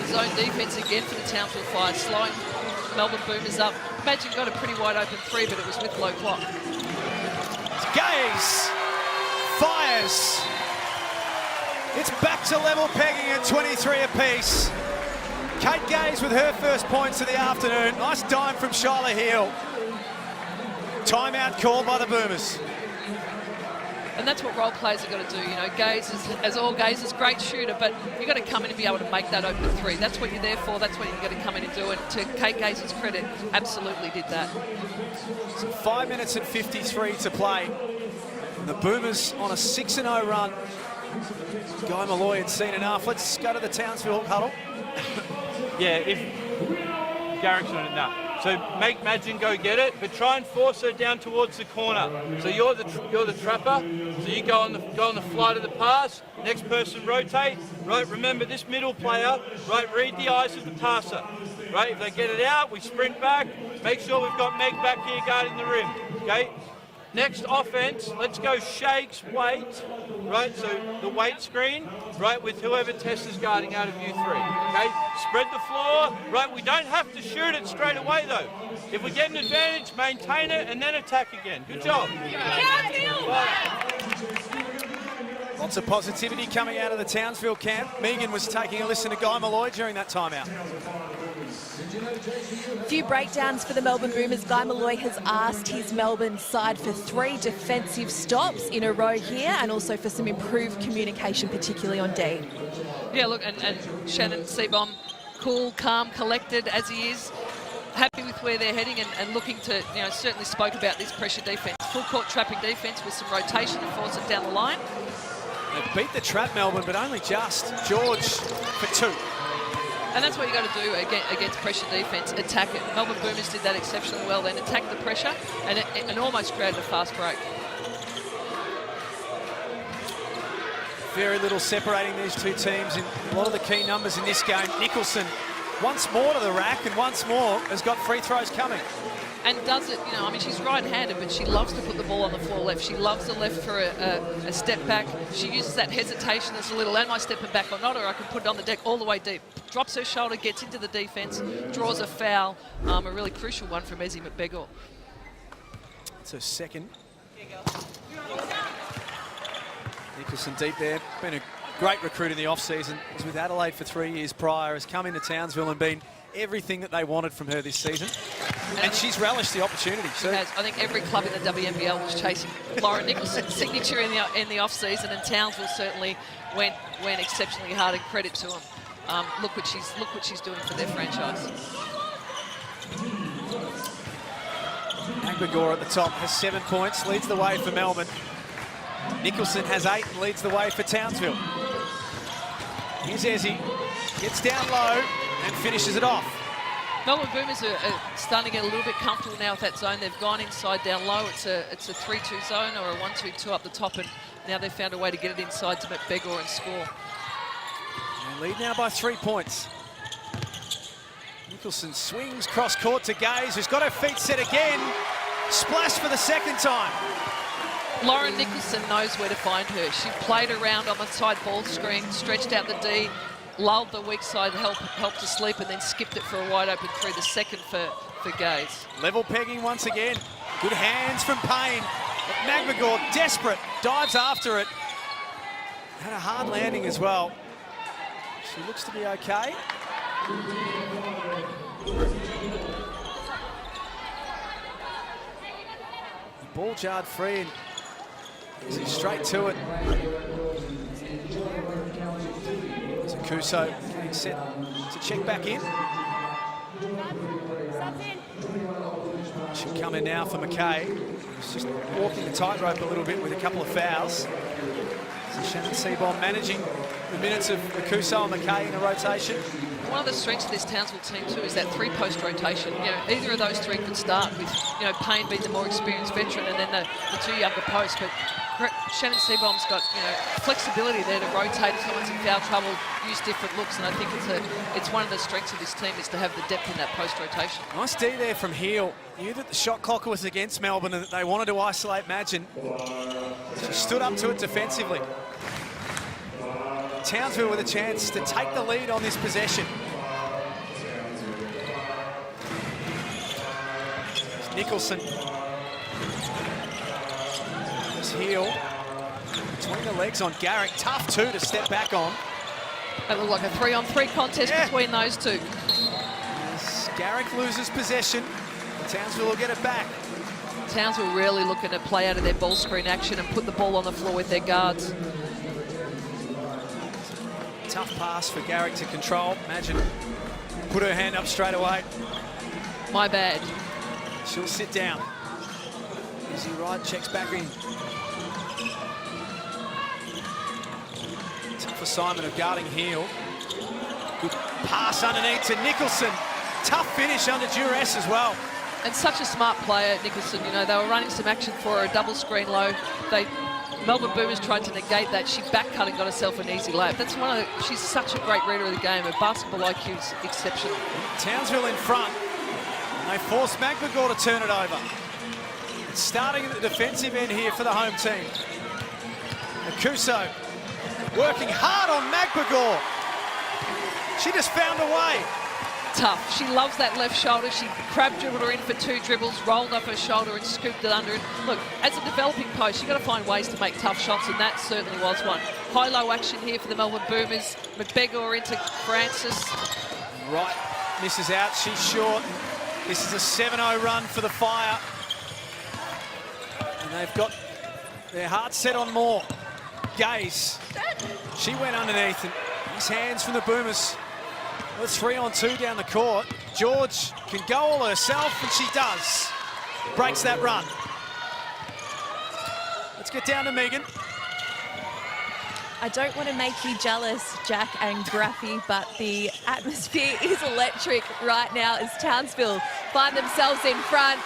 F: The zone defence again for the Townsville Fire, slowing Melbourne Boomers up. Madgen got a pretty wide open three, but it was with low clock.
B: Gaze fires. It's back to level pegging at 23 apiece. Kate Gaze with her first points of the afternoon. Nice dime from Shyla Hill. Timeout called by the Boomers.
F: And that's what role players have got to do. You know, Gaze is, as all Gaze is a great shooter, but you've got to come in and be able to make that open three. That's what you're there for. That's what you've got to come in and do. And to Kate Gaze's credit, absolutely did that.
B: So 5 minutes and 53 to play. The Boomers on a 6-0 run. Guy Malloy had seen enough. Let's go to the Townsville huddle.
J: Yeah, if Garrick's on it, no. So make Madgen go get it, but try and force her down towards the corner. So you're the trapper. So you go on the flight of the pass. Next person rotate. Right. Remember this middle player. Right. Read the eyes of the passer. Right. If they get it out, we sprint back. Make sure we've got Meg back here guarding the rim. Okay. Next offense, let's go shakes, weight, right? So the weight screen, right, with whoever Tess is guarding out of you three, okay? Spread the floor, right? We don't have to shoot it straight away though. If we get an advantage, maintain it and then attack again. Good job.
B: Lots of positivity coming out of the Townsville camp. Megan was taking a listen to Guy Malloy during that timeout.
G: A few breakdowns for the Melbourne Boomers. Guy Malloy has asked his Melbourne side for 3 defensive stops in a row here and also for some improved communication, particularly on D.
F: Yeah, look, and Shannon Seabohm, cool, calm, collected as he is, happy with where they're heading and looking to, you know, certainly spoke about this pressure defence. Full court trapping defence with some rotation to force it down the line.
B: They beat the trap, Melbourne, but only just. George for 2.
F: And that's what you got to do against pressure defence, attack it. Melbourne Boomers did that exceptionally well, then attack the pressure and almost created a fast break.
B: Very little separating these two teams in a lot of the key numbers in this game. Nicholson once more to the rack and once more has got free throws coming.
F: And does it, you know, I mean, she's right-handed, but she loves to put the ball on the floor left. She loves the left for a step back. She uses that hesitation as a little, am I stepping back or not, or I can put it on the deck all the way deep. Drops her shoulder, gets into the defence, draws a foul. A really crucial one from Ezzy McBegor.
B: It's her second. Nicholson deep there. Been a great recruit in the off-season. Was with Adelaide for 3 years prior. Has come into Townsville and been everything that they wanted from her this season. And she's relished the opportunity. So
F: I think every club in the WNBL was chasing Lauren Nicholson's signature in the off-season, and Townsville certainly went exceptionally hard, and credit to them. Look what she's doing for their franchise.
B: McBegor at the top has 7 points, leads the way for Melbourne. Nicholson has 8 and leads the way for Townsville. Here's Ezzy, gets down low and finishes it off.
F: Melbourne Boomers are starting to get a little bit comfortable now with that zone. They've gone inside down low. It's a 3-2 zone or a 1-2-2 up the top, and now they've found a way to get it inside to McBegor and score.
B: They lead now by 3 points. Nicholson swings cross court to Gaze, who's got her feet set again. Splash for the second time.
F: Lauren Nicholson knows where to find her. She played around on the side ball screen, stretched out the D, lulled the weak side, helped to sleep, and then skipped it for a wide open three, the second for Gaze.
B: Level pegging once again. Good hands from Payne. But McBegor, desperate, dives after it. Had a hard landing as well. She looks to be okay. The ball jarred free and he's straight to it. Zakuso getting set to check back in. She'll come in now for McKay. He's just walking the tightrope a little bit with a couple of fouls. So Shannon Seaborn managing the minutes of Zakuso and McKay in a rotation.
F: One of the strengths of this Townsville team too is that three-post rotation. You know, either of those three could start with, you know, Payne being the more experienced veteran and then the two younger posts. But Shannon Seaborn's got, you know, flexibility there to rotate if someone's in foul trouble, use different looks, and I think it's one of the strengths of this team is to have the depth in that post rotation.
B: Nice D there from Heel. Knew that the shot clock was against Melbourne and that they wanted to isolate Madgen. She stood up to it defensively. Townsville with a chance to take the lead on this possession. It's Nicholson. It's Heel. Between the legs on Garrick. Tough two to step back on.
F: It looked like a 3-on-3 contest between those two.
B: As Garrick loses possession, Townsville will get it back.
F: Townsville really looking to play out of their ball screen action and put the ball on the floor with their guards.
B: Tough pass for Garrick to control. Madgen put her hand up straight away.
F: My bad.
B: She'll sit down. Easy ride, checks back in. Tough assignment of guarding Heel. Good pass underneath to Nicholson. Tough finish under duress as well.
F: And such a smart player, Nicholson. You know, they were running some action for her, a double screen low. Melbourne Boomers tried to negate that. She back-cut and got herself an easy layup. That's she's such a great reader of the game. Her basketball IQ is exceptional.
B: Townsville in front. And they force Magbagor to turn it over. It's starting at the defensive end here for the home team. Akuso working hard on Magbagor. She just found a way.
F: Tough. She loves that left shoulder. She crab dribbled her in for 2 dribbles, rolled off her shoulder and scooped it under. And look, as a developing post, you've got to find ways to make tough shots, and that certainly was one. High-low action here for the Melbourne Boomers. McBegor into Francis.
B: Right, misses out. She's short. This is a 7-0 run for the Fire. And they've got their heart set on more. Gaze. She went underneath, and nice hands from the Boomers. Well, 3-on-2 down the court. George can go all herself, and she does. Breaks that run. Let's get down to Megan.
G: I don't want to make you jealous, Jack and Graffy, but the atmosphere is electric right now as Townsville find themselves in front.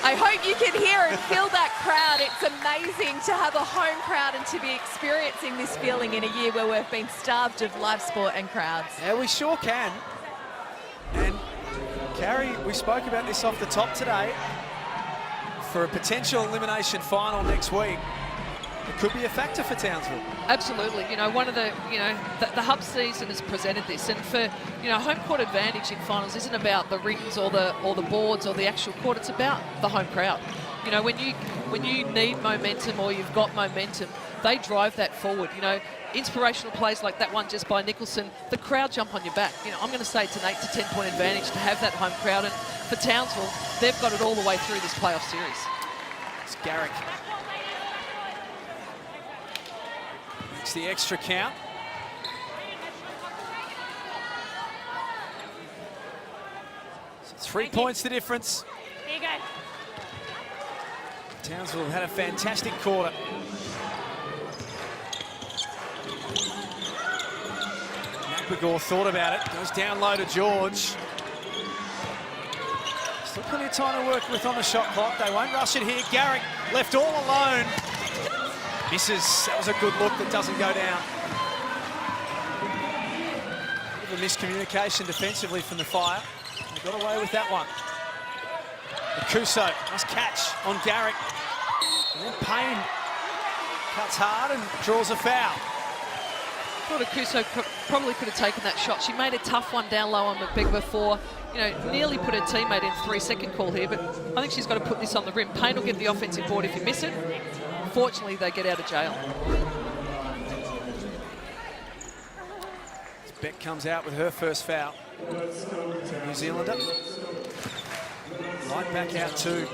G: I hope you can hear and feel that crowd. It's amazing to have a home crowd and to be experiencing this feeling in a year where we've been starved of live sport and crowds.
B: Yeah, we sure can. And Carrie, we spoke about this off the top today. For a potential elimination final next week, it could be a factor for Townsville.
F: Absolutely. You know, one of the, you know, the hub season has presented this, and for, you know, home court advantage in finals isn't about the rings or the boards or the actual court. It's about the home crowd. You know, when you need momentum or you've got momentum, they drive that forward. You know, inspirational plays like that one just by Nicholson, the crowd jump on your back. You know, I'm going to say it's an 8 to 10 point advantage to have that home crowd, and for Townsville, they've got it all the way through this playoff series.
B: It's Garrick. Makes the extra count. So 3 points the difference.
G: Here you go.
B: Townsville had a fantastic quarter. Magbagor thought about it. Goes down low to George. Still plenty of time to work with on the shot clock. They won't rush it here. Garrick left all alone. Misses. That was a good look that doesn't go down. Bit of a miscommunication defensively from the Fire. They got away with that one. Akuso, nice catch on Garrick. And then Payne cuts hard and draws a foul.
F: I thought Akuso probably could have taken that shot. She made a tough one down low on McBegor before. You know, nearly put her teammate in 3-second call here, but I think she's got to put this on the rim. Payne will get the offensive board if you miss it. Fortunately, they get out of jail.
B: Beck comes out with her first foul. New Zealander. Right back out too.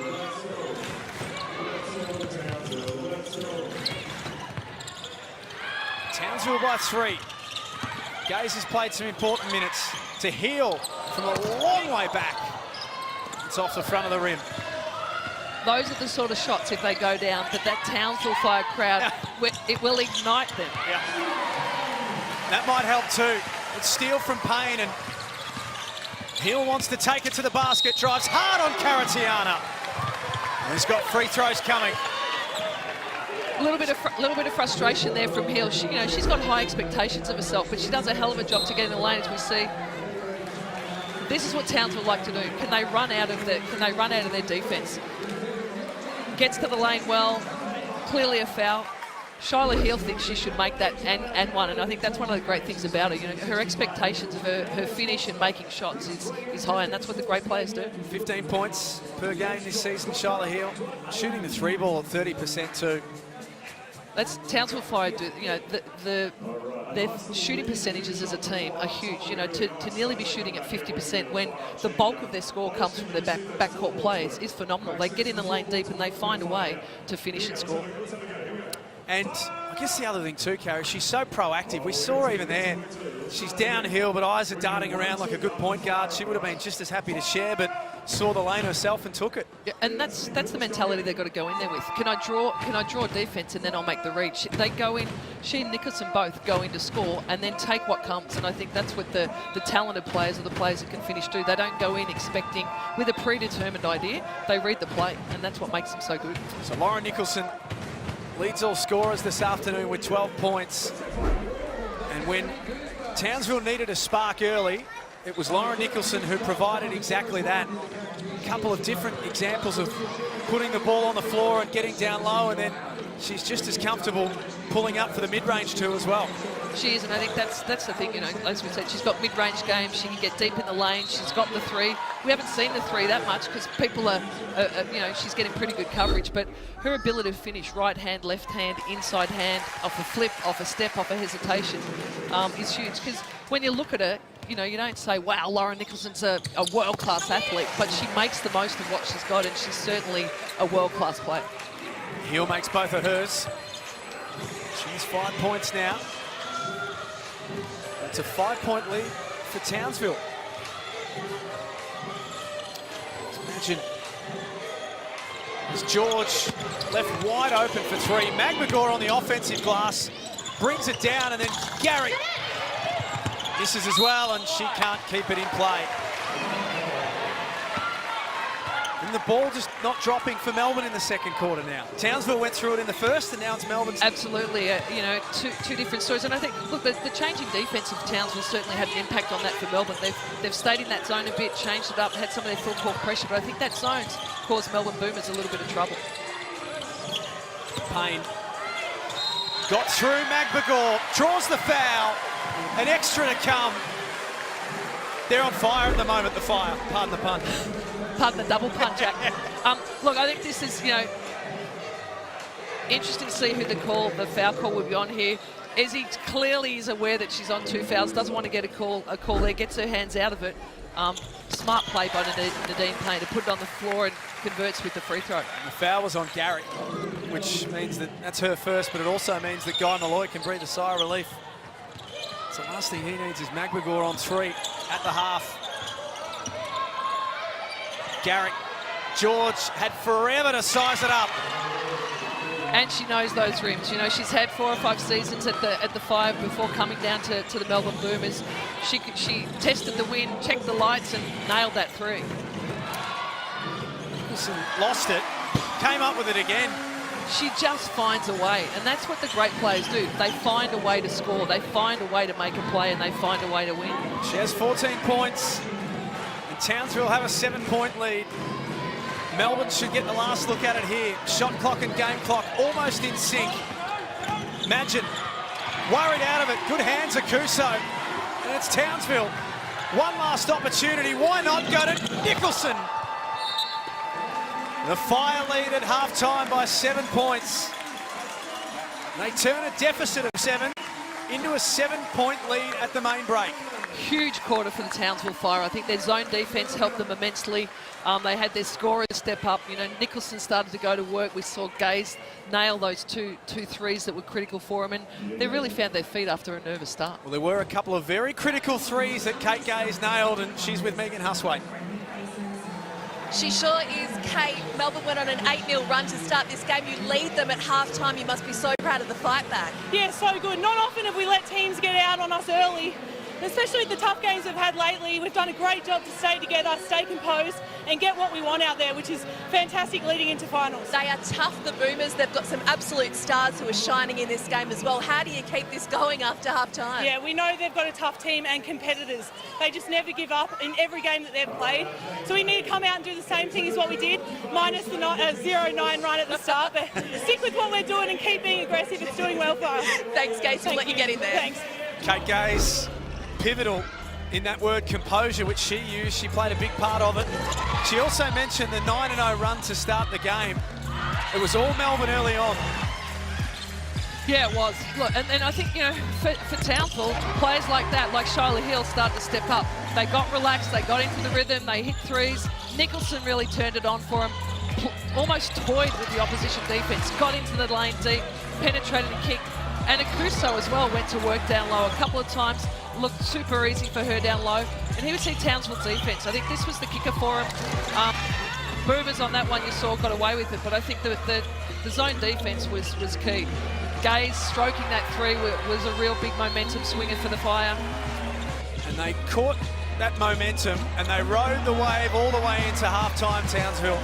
B: Townsville by 3. Gaze has played some important minutes. To Heel from a long way back. It's off the front of the rim.
F: Those are the sort of shots, if they go down, that Townsville Fire crowd, it will ignite them.
B: Yeah. That might help too. It's steal from Payne, and Hill wants to take it to the basket, drives hard on Caratiana. He's got free throws coming.
F: A little bit of frustration there from Hill. She's got high expectations of herself, but she does a hell of a job to get in the lane, as we see. This is what Townsville like to do. Can they run out of their defence? Gets to the lane well, clearly a foul. Shyla Hill thinks she should make that and one, and I think that's one of the great things about her. Her expectations of her finish and making shots is high, and that's what the great players do.
B: 15 points per game this season, Shyla Hill. Shooting the 3 ball at 30% too.
F: That's Townsville Fire do. Their shooting percentages as a team are huge. To nearly be shooting at 50% when the bulk of their score comes from their backcourt players is phenomenal. They get in the lane deep and they find a way to finish and score.
B: And I guess the other thing too, Carrie, she's so proactive. We saw her even there. She's downhill, but eyes are darting around like a good point guard. She would have been just as happy to share, but saw the lane herself and took it.
F: Yeah, and that's the mentality they've got to go in there with. Can I draw defence and then I'll make the reach? They go in. She and Nicholson both go in to score and then take what comes. And I think that's what the talented players or the players that can finish do. They don't go in expecting with a predetermined idea. They read the play, and that's what makes them so good.
B: So Lauren Nicholson leads all scorers this afternoon with 12 points. And when Townsville needed a spark early, it was Lauren Nicholson who provided exactly that. A couple of different examples of putting the ball on the floor and getting down low, and then she's just as comfortable pulling up for the mid-range too as well.
F: She is, and I think that's the thing, as we said, she's got mid-range game, she can get deep in the lane, she's got the 3. We haven't seen the 3 that much because people are, she's getting pretty good coverage, but her ability to finish right hand, left hand, inside hand, off a flip, off a step, off a hesitation is huge, because when you look at her, you don't say, wow, Lauren Nicholson's a world-class athlete, but she makes the most of what she's got, and she's certainly a world-class player.
B: Hill makes both of hers. She's 5 points now. It's a 5-point lead for Townsville. Imagine as George left wide open for 3. McMagor on the offensive glass, brings it down, and then Garrick misses as well, and she can't keep it in play. And the ball just not dropping for Melbourne in the second quarter now. Townsville went through it in the first, and now it's Melbourne's.
F: Absolutely, two different stories. And I think, look, the changing defence of Townsville certainly had an impact on that for Melbourne. They've stayed in that zone a bit, changed it up, had some of their full court pressure, but I think that zone's caused Melbourne Boomers a little bit of trouble.
B: Payne got through. McMagor draws the foul. An extra to come. They're on fire at the moment, the Fire. Pardon the pun.
F: Pardon the double pun, Jack. Look, I think this is, interesting to see who the foul call will be on here. Ezzy clearly is aware that she's on 2 fouls, doesn't want to get a call there, gets her hands out of it. Smart play by Nadine Payne to put it on the floor and converts with the free throw.
B: And the foul was on Garrick, which means that's her first, but it also means that Guy Malloy can breathe a sigh of relief. So the last thing he needs is McMagor on 3 at the half. Garrick, George had forever to size it up.
F: And she knows those rims. She's had 4 or 5 seasons at the Fire before coming down to the Melbourne Boomers. She tested the wind, checked the lights, and nailed that 3.
B: Nicholson lost it, came up with it again.
F: She just finds a way, and that's what the great players do. They find a way to score, they find a way to make a play, and they find a way to win.
B: She has 14 points, and Townsville have a 7-point lead. Melbourne should get the last look at it here. Shot clock and game clock almost in sync. Imagine, worried out of it. Good hands, Akuso. And it's Townsville. One last opportunity. Why not go to Nicholson? The Fire lead at halftime by 7 points. They turn a deficit of 7 into a 7-point lead at the main break.
F: Huge quarter for the Townsville Fire. I think their zone defence helped them immensely. They had their scorers step up. You know, Nicholson started to go to work. We saw Gaze nail those two threes that were critical for them, and they really found their feet after a nervous start.
B: Well, there were a couple of very critical threes that Kate Gaze nailed, and she's with Megan Huswaite.
G: She sure is, Kate. Melbourne went on an 8-0 run to start this game. You lead them at halftime. You must be so proud of the fight back.
K: Yeah, so good. Not often have we let teams get out on us early, especially the tough games we've had lately. We've done a great job to stay together, stay composed, and get what we want out there, which is fantastic leading into finals.
G: They are tough, the Boomers. They've got some absolute stars who are shining in this game as well. How do you keep this going after half-time?
K: Yeah, we know they've got a tough team and competitors. They just never give up in every game that they've played. So we need to come out and do the same thing as what we did, minus the 0-9 run at the start. But stick with what we're doing and keep being aggressive. It's doing well for us.
G: Thanks, Gaze. We'll let you get in there.
K: Thanks.
B: Kate Gaze, pivotal in that word composure, which she used. She played a big part of it. She also mentioned the 9-0 run to start the game. It was all Melbourne early on.
F: Yeah, it was. Look, and I think, you know, for Townsville, players like that, like Shyla Hill, started to step up. They got relaxed, they got into the rhythm, they hit threes. Nicholson really turned it on for him. Almost toyed with the opposition defence, got into the lane deep, penetrated and kicked. And Akuso as well went to work down low a couple of times. Looked super easy for her down low. And here we see Townsville's defence. I think this was the kicker for him. Boomers on that one you saw got away with it, but I think the zone defence was key. Gaze stroking that three was a real big momentum swinger for the Fire.
B: And they caught that momentum and they rode the wave all the way into half-time, Townsville.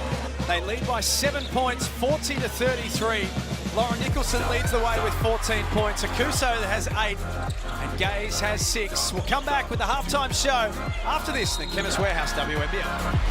B: They lead by 7 points, 40-33. Lauren Nicholson leads the way with 14 points. Akuso has 8 and Gaze has 6. We'll come back with the halftime show after this in the Chemist Warehouse WNBL.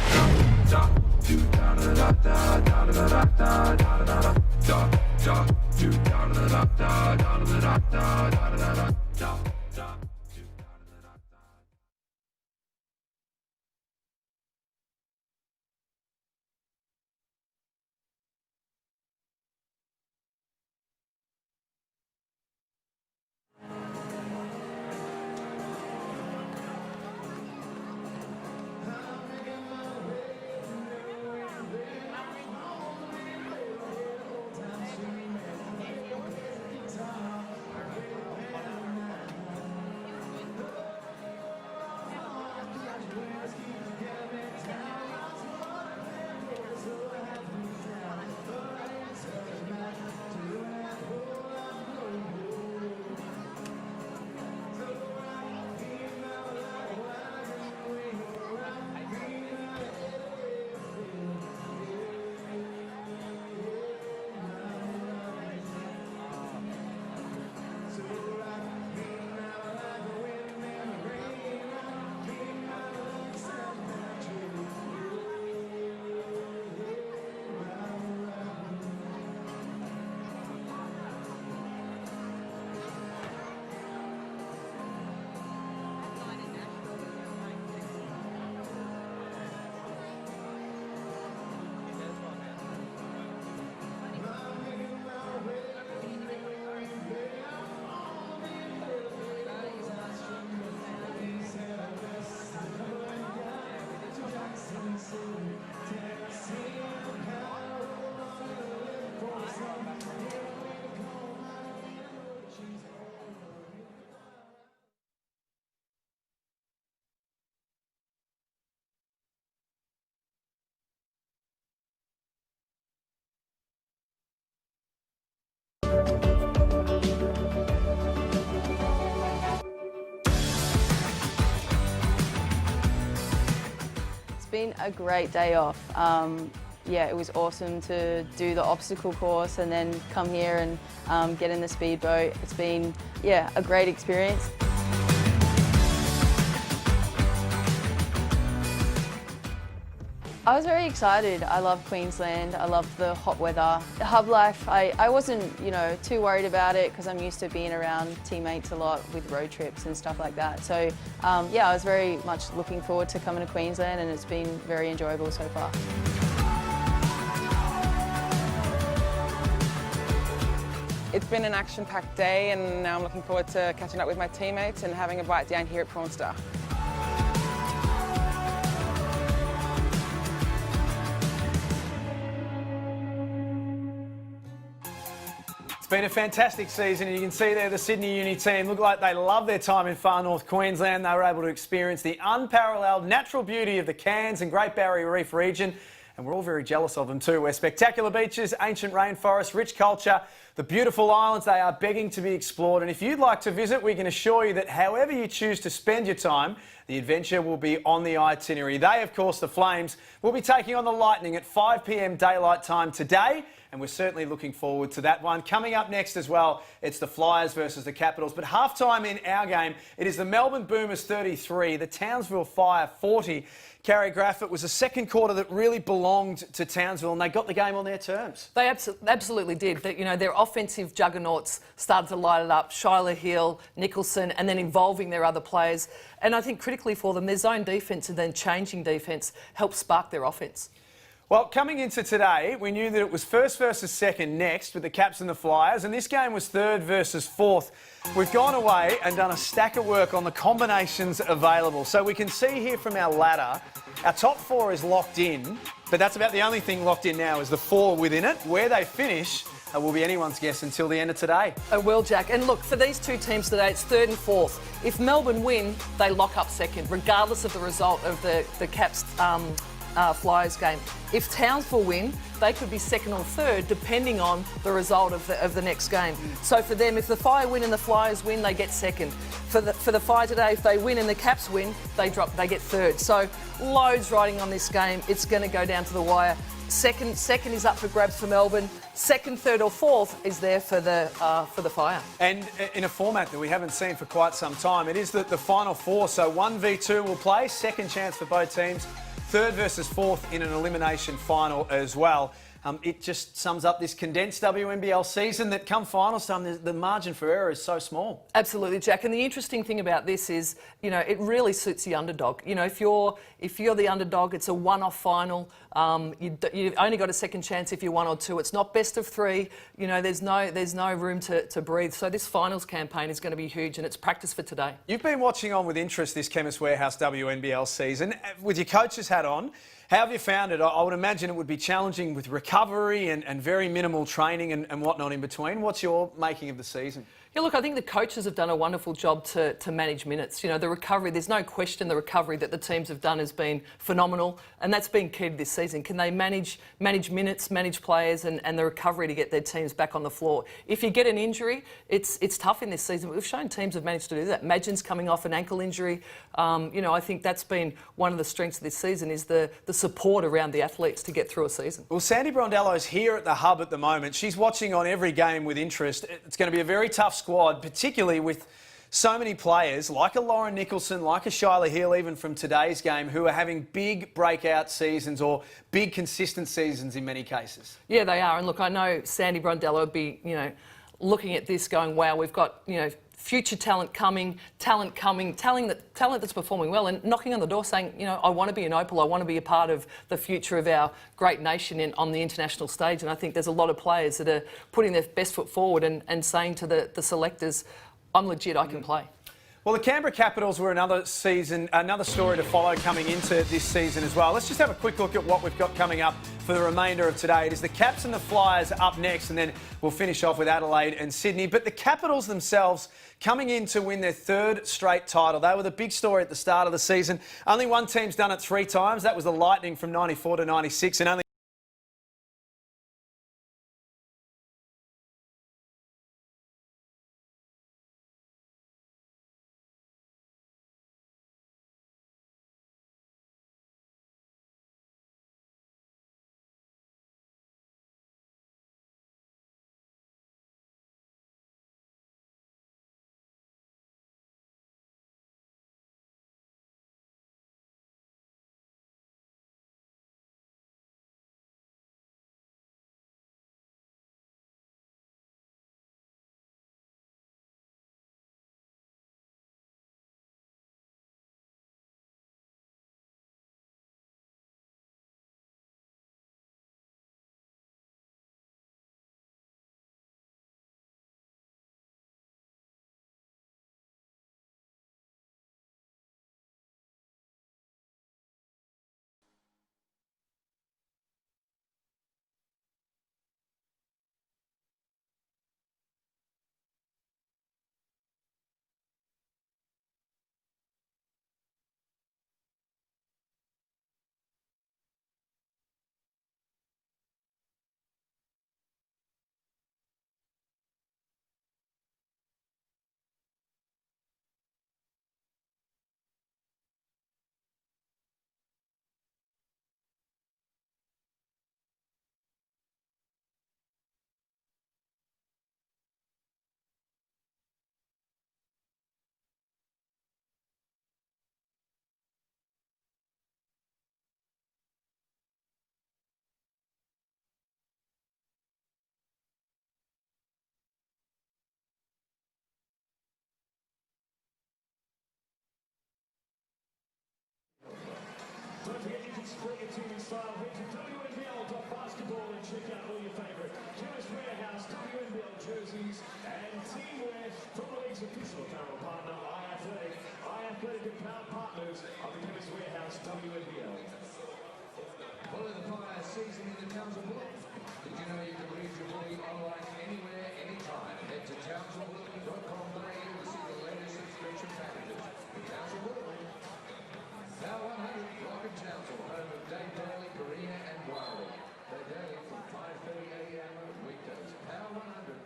L: Been a great day off. Yeah, it was awesome to do the obstacle course and then come here and get in the speedboat. It's been, yeah, a great experience. I was very excited. I love Queensland. I love the hot weather. Hub life, I wasn't, you know, too worried about it because I'm used to being around teammates a lot with road trips and stuff like that. So, yeah, I was very much looking forward to coming to Queensland and it's been very enjoyable so far.
M: It's been an action-packed day, and now I'm looking forward to catching up with my teammates and having a bite down here at Prawn Star.
B: It's been a fantastic season, and you can see there the Sydney Uni team look like they love their time in far north Queensland. They were able to experience the unparalleled natural beauty of the Cairns and Great Barrier Reef region, and we're all very jealous of them too, where spectacular beaches, ancient rainforests, rich culture, the beautiful islands, they are begging to be explored. And if you'd like to visit, we can assure you that however you choose to spend your time, the adventure will be on the itinerary. They, of course, the Flames, will be taking on the Lightning at 5 p.m. daylight time today, and we're certainly looking forward to that one. Coming up next as well, it's the Flyers versus the Capitals. But halftime in our game, it is the Melbourne Boomers 33, the Townsville Fire 40. Carrie Graff, it was a second quarter that really belonged to Townsville, and they got the game on their terms.
C: They absolutely did. Their offensive juggernauts started to light it up. Shyla Hill, Nicholson, and then involving their other players. And I think critically for them, their zone defence and then changing defence helped spark their offence.
B: Well, coming into today, we knew that it was first versus second next with the Caps and the Flyers, and this game was third versus fourth. We've gone away and done a stack of work on the combinations available. So we can see here from our ladder, our top four is locked in, but that's about the only thing locked in now is the four within it. Where they finish will be anyone's guess until the end of today.
C: It will, Jack. And look, for these two teams today, it's third and fourth. If Melbourne win, they lock up second, regardless of the result of the Caps Flyers game. If Townsville win, they could be second or third, depending on the result of the next game. So for them, if the Fire win and the Flyers win, they get second. For the Fire today, if they win and the Caps win, they get third. So loads riding on this game. It's going to go down to the wire. Second is up for grabs for Melbourne. Second, third or fourth is there for the Fire.
B: And in a format that we haven't seen for quite some time, it is the final four. So 1v2 will play, second chance for both teams. Third versus fourth in an elimination final as well. It just sums up this condensed WNBL season that come finals time, the margin for error is so small.
C: Absolutely, Jack. And the interesting thing about this is, it really suits the underdog. If you're the underdog, it's a one-off final. You've only got a second chance if you're 1 or 2. It's not best of 3. There's no room to breathe. So this finals campaign is going to be huge, and it's practice for today.
B: You've been watching on with interest this Chemist Warehouse WNBL season. With your coach's hat on, how have you found it? I would imagine it would be challenging with recovery and very minimal training and whatnot in between. What's your making of the season?
C: Yeah, look, I think the coaches have done a wonderful job to manage minutes. The recovery, there's no question the recovery that the teams have done has been phenomenal, and that's been key to this season. Can they manage minutes, manage players, and the recovery to get their teams back on the floor? If you get an injury, it's tough in this season, but we've shown teams have managed to do that. Madgen's coming off an ankle injury. I think that's been one of the strengths of this season is the support around the athletes to get through a season.
B: Well, Sandy Brondello's here at the Hub at the moment. She's watching on every game with interest. It's going to be a very tough squad, particularly with so many players like a Lauren Nicholson, like a Shyla Hill, even from today's game, who are having big breakout seasons or big consistent seasons in many cases. Yeah,
C: they are. And look, I know Sandy Brondello would be, looking at this going, wow, we've got, future talent talent that's performing well and knocking on the door saying, I want to be an Opal, I want to be a part of the future of our great nation on the international stage. And I think there's a lot of players that are putting their best foot forward and saying to the selectors, I'm legit, I can play.
B: Well, the Canberra Capitals were another story to follow coming into this season as well. Let's just have a quick look at what we've got coming up for the remainder of today. It is the Caps and the Flyers up next, and then we'll finish off with Adelaide and Sydney. But the Capitals themselves coming in to win their third straight title. They were the big story at the start of the season. Only one team's done it 3 times. That was the Lightning from 94 to 96, and only
H: Split your TV style. Head to WNBL.basketball and check out all your favourite Chemist Warehouse WNBL jerseys and teamwear from the league's official apparel partner, iAthletic. iAthletic and proud partners of the Chemist Warehouse WNBL.
I: Follow the Fire season in the Townsville Bulletin. Did you know you can read your bulletin online anywhere, anytime? Head to townsvillebulletin.com.au to see the latest subscription packages. The Townsville Bulletin. Now 100 Rock and Townsville, home of Dave Daly, Karina and Wiley. Dave Daly from 5:30 a.m. weekdays. Power 100.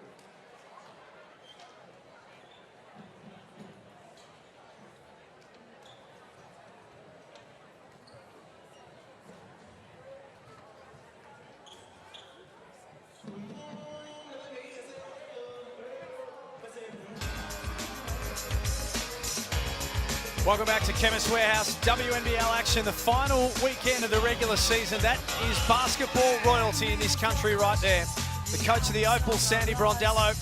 B: Welcome back to Chemist Warehouse WNBL action, the final weekend of the regular season. That is basketball royalty in this country right there. The coach of the Opal, Sandy Brondello,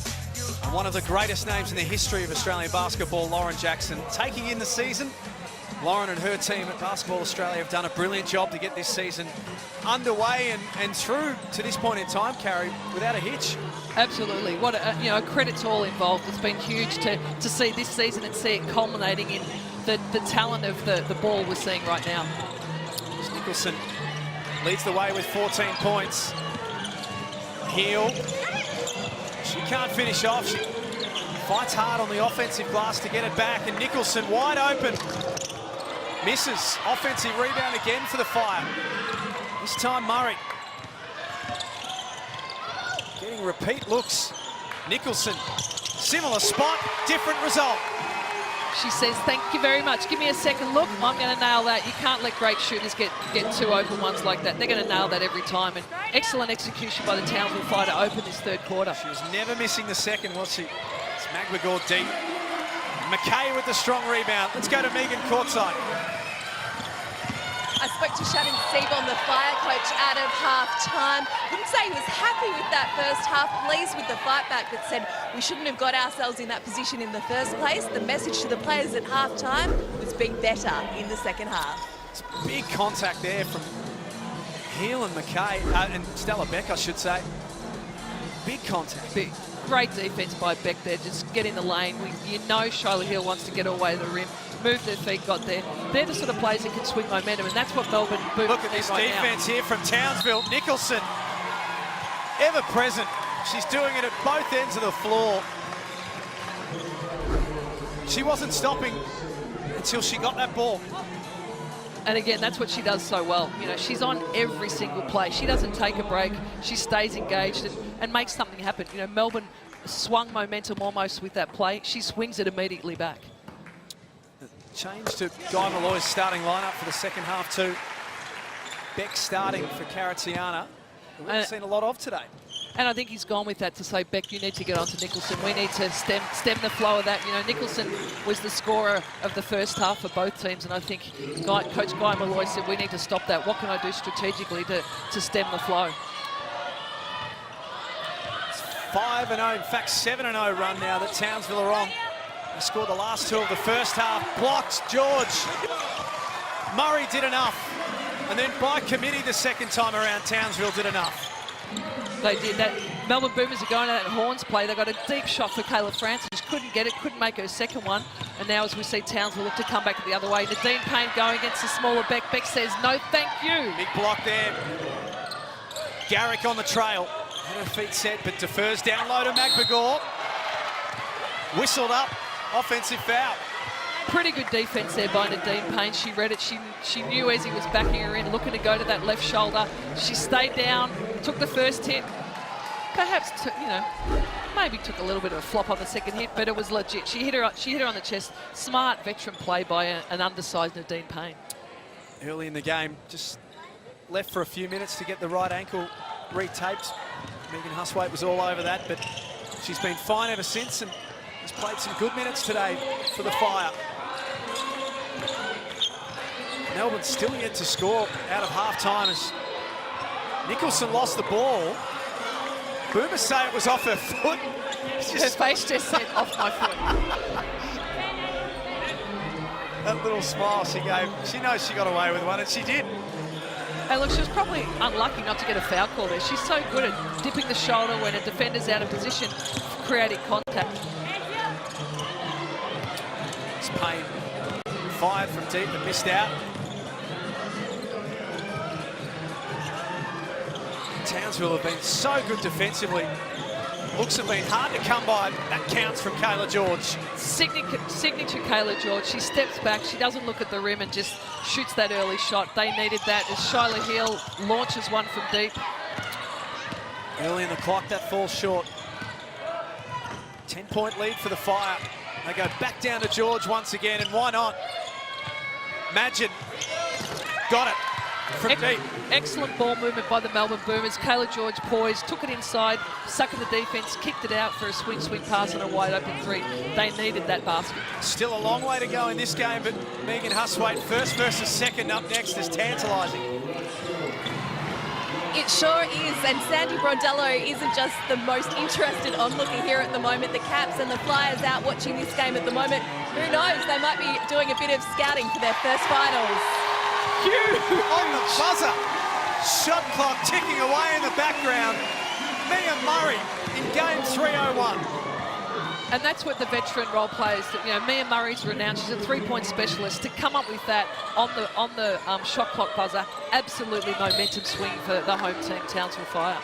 B: and one of the greatest names in the history of Australian basketball, Lauren Jackson, taking in the season. Lauren and her team at Basketball Australia have done a brilliant job to get this season underway and through to this point in time, Carrie, without a hitch.
F: Absolutely. What a credit to all involved. It's been huge to see this season and see it culminating in the talent of the ball we're seeing right now.
B: Nicholson leads the way with 14 points. Heel. She can't finish off. She fights hard on the offensive glass to get it back, and Nicholson wide open. Misses. Offensive rebound again for the Fire. This time Murray. Getting repeat looks. Nicholson. Similar spot, different result.
F: She says, thank you very much. Give me a second look. I'm going to nail that. You can't let great shooters get two open ones like that. They're going to nail that every time. And excellent execution by the Townsville Fire to open this third quarter.
B: She was never missing the second, was she? It's McGregor deep. McKay with the strong rebound. Let's go to Megan courtside.
G: I spoke to Shannon Seaborn, the Fire coach, out of half-time. Couldn't say he was happy with that first half, pleased with the fight back, but said we shouldn't have got ourselves in that position in the first place. The message to the players at half-time was be better in the second half.
B: It's big contact there from Heel and McKay, and Stella Beck, I should say. Big contact.
F: Big. Great defence by Beck there. Just get in the lane. You know Shiloh Hill wants to get away the rim. Moved their feet, got there. They're the sort of players that can swing momentum, and that's what Melbourne Boom.
B: Look at this defence here from Townsville. Nicholson, ever present. She's doing it at both ends of the floor. She wasn't stopping until she got that ball.
F: And again, that's what she does so well. You know, she's on every single play. She doesn't take a break. She stays engaged and makes something happen. You know, Melbourne swung momentum almost with that play. She swings it immediately back.
B: Change to Guy Malloy's starting lineup for the second half too. Beck starting for Caratiana. We haven't seen a lot of today.
F: And I think he's gone with that to say, Beck, you need to get on to Nicholson. We need to stem the flow of that. You know, Nicholson was the scorer of the first half for both teams, and I think Coach Guy Malloy said, we need to stop that. What can I do strategically to stem the flow?
B: It's 5-0, in fact 7-0 run now that Townsville are on. They scored the last two of the first half. Blocked George. Murray did enough. And then by committee the second time around, Townsville did enough.
F: They did that. Melbourne Boomers are going to that Horns play. They got a deep shot for Kayla Francis. Couldn't get it, couldn't make her second one. And now as we see Townsville look to come back the other way. Nadine Payne going against the smaller Beck. Beck says, no, thank you.
B: Big block there. Garrick on the trail. Had her feet set, but defers down low to McGregor. Whistled up. Offensive foul.
F: Pretty good defence there by Nadine Payne. She read it. She knew Ezzy was backing her in, looking to go to that left shoulder. She stayed down, took the first hit. Perhaps, maybe took a little bit of a flop on the second hit, but it was legit. She hit her on the chest. Smart veteran play by an undersized Nadine Payne.
B: Early in the game, just left for a few minutes to get the right ankle retaped. Megan Huswaite was all over that, but she's been fine ever since and has played some good minutes today for the Fire. Melbourne still yet to score out of half-time as Nicholson lost the ball. Boomers say it was off her foot.
F: Her face just said, off my foot.
B: That little smile she gave, she knows she got away with one, and she did.
F: And look, she was probably unlucky not to get a foul call there. She's so good at dipping the shoulder when a defender's out of position, creating contact.
B: It's Payne fired from deep and missed out. Townsville have been so good defensively. Looks have been hard to come by. That counts from Kayla George.
F: Signature Kayla George. She steps back. She doesn't look at the rim and just shoots that early shot. They needed that as Shyla Hill launches one from deep.
B: Early in the clock, that falls short. 10-point lead for the Fire. They go back down to George once again, and why not? Madgen got it from deep.
F: Excellent ball movement by the Melbourne Boomers. Kayla George poised, took it inside, sucking the defence, kicked it out for a swing pass and a wide open three. They needed that basket.
B: Still a long way to go in this game, but Megan Huswaite, first versus second up next, is tantalising.
G: It sure is, and Sandy Brondello isn't just the most interested onlooker here at the moment. The Caps and the Flyers out watching this game at the moment. Who knows, they might be doing a bit of scouting for their first finals.
B: Huge on the buzzer. Shot clock ticking away in the background. Mia Murray in game 301.
F: And that's what the veteran role players, you know, Mia Murray's renowned. She's a three-point specialist. To come up with that on the shot clock buzzer, absolutely momentum swing for the home team, Townsville Fire.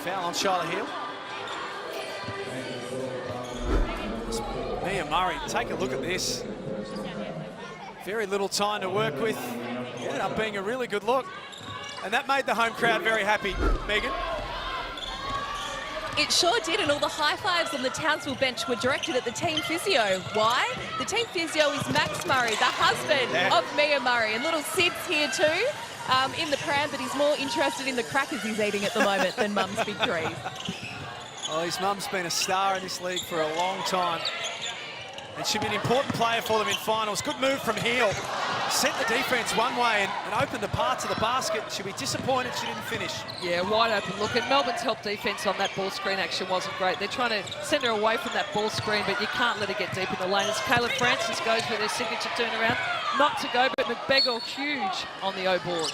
B: Foul on Shyla Hill. Mia Murray, take a look at this. Very little time to work with. Ended up being a really good look. And that made the home crowd very happy, Megan.
G: It sure did, and all the high fives on the Townsville bench were directed at the team physio. Why? The team physio is Max Murray, the husband of Mia Murray. And little Sid's here too, in the pram, but he's more interested in the crackers he's eating at the moment than Mum's big threes.
B: Oh, his mum's been a star in this league for a long time. And she'll be an important player for them in finals. Good move from Heel. Sent the defence one way and opened the parts of the basket. She'll be disappointed she didn't finish.
F: Yeah, wide open look. And Melbourne's help defence on that ball screen action wasn't great. They're trying to send her away from that ball screen, but you can't let her get deep in the lane. As Kayla Francis goes for their signature turnaround. Not to go, but McBegor huge on the O boards.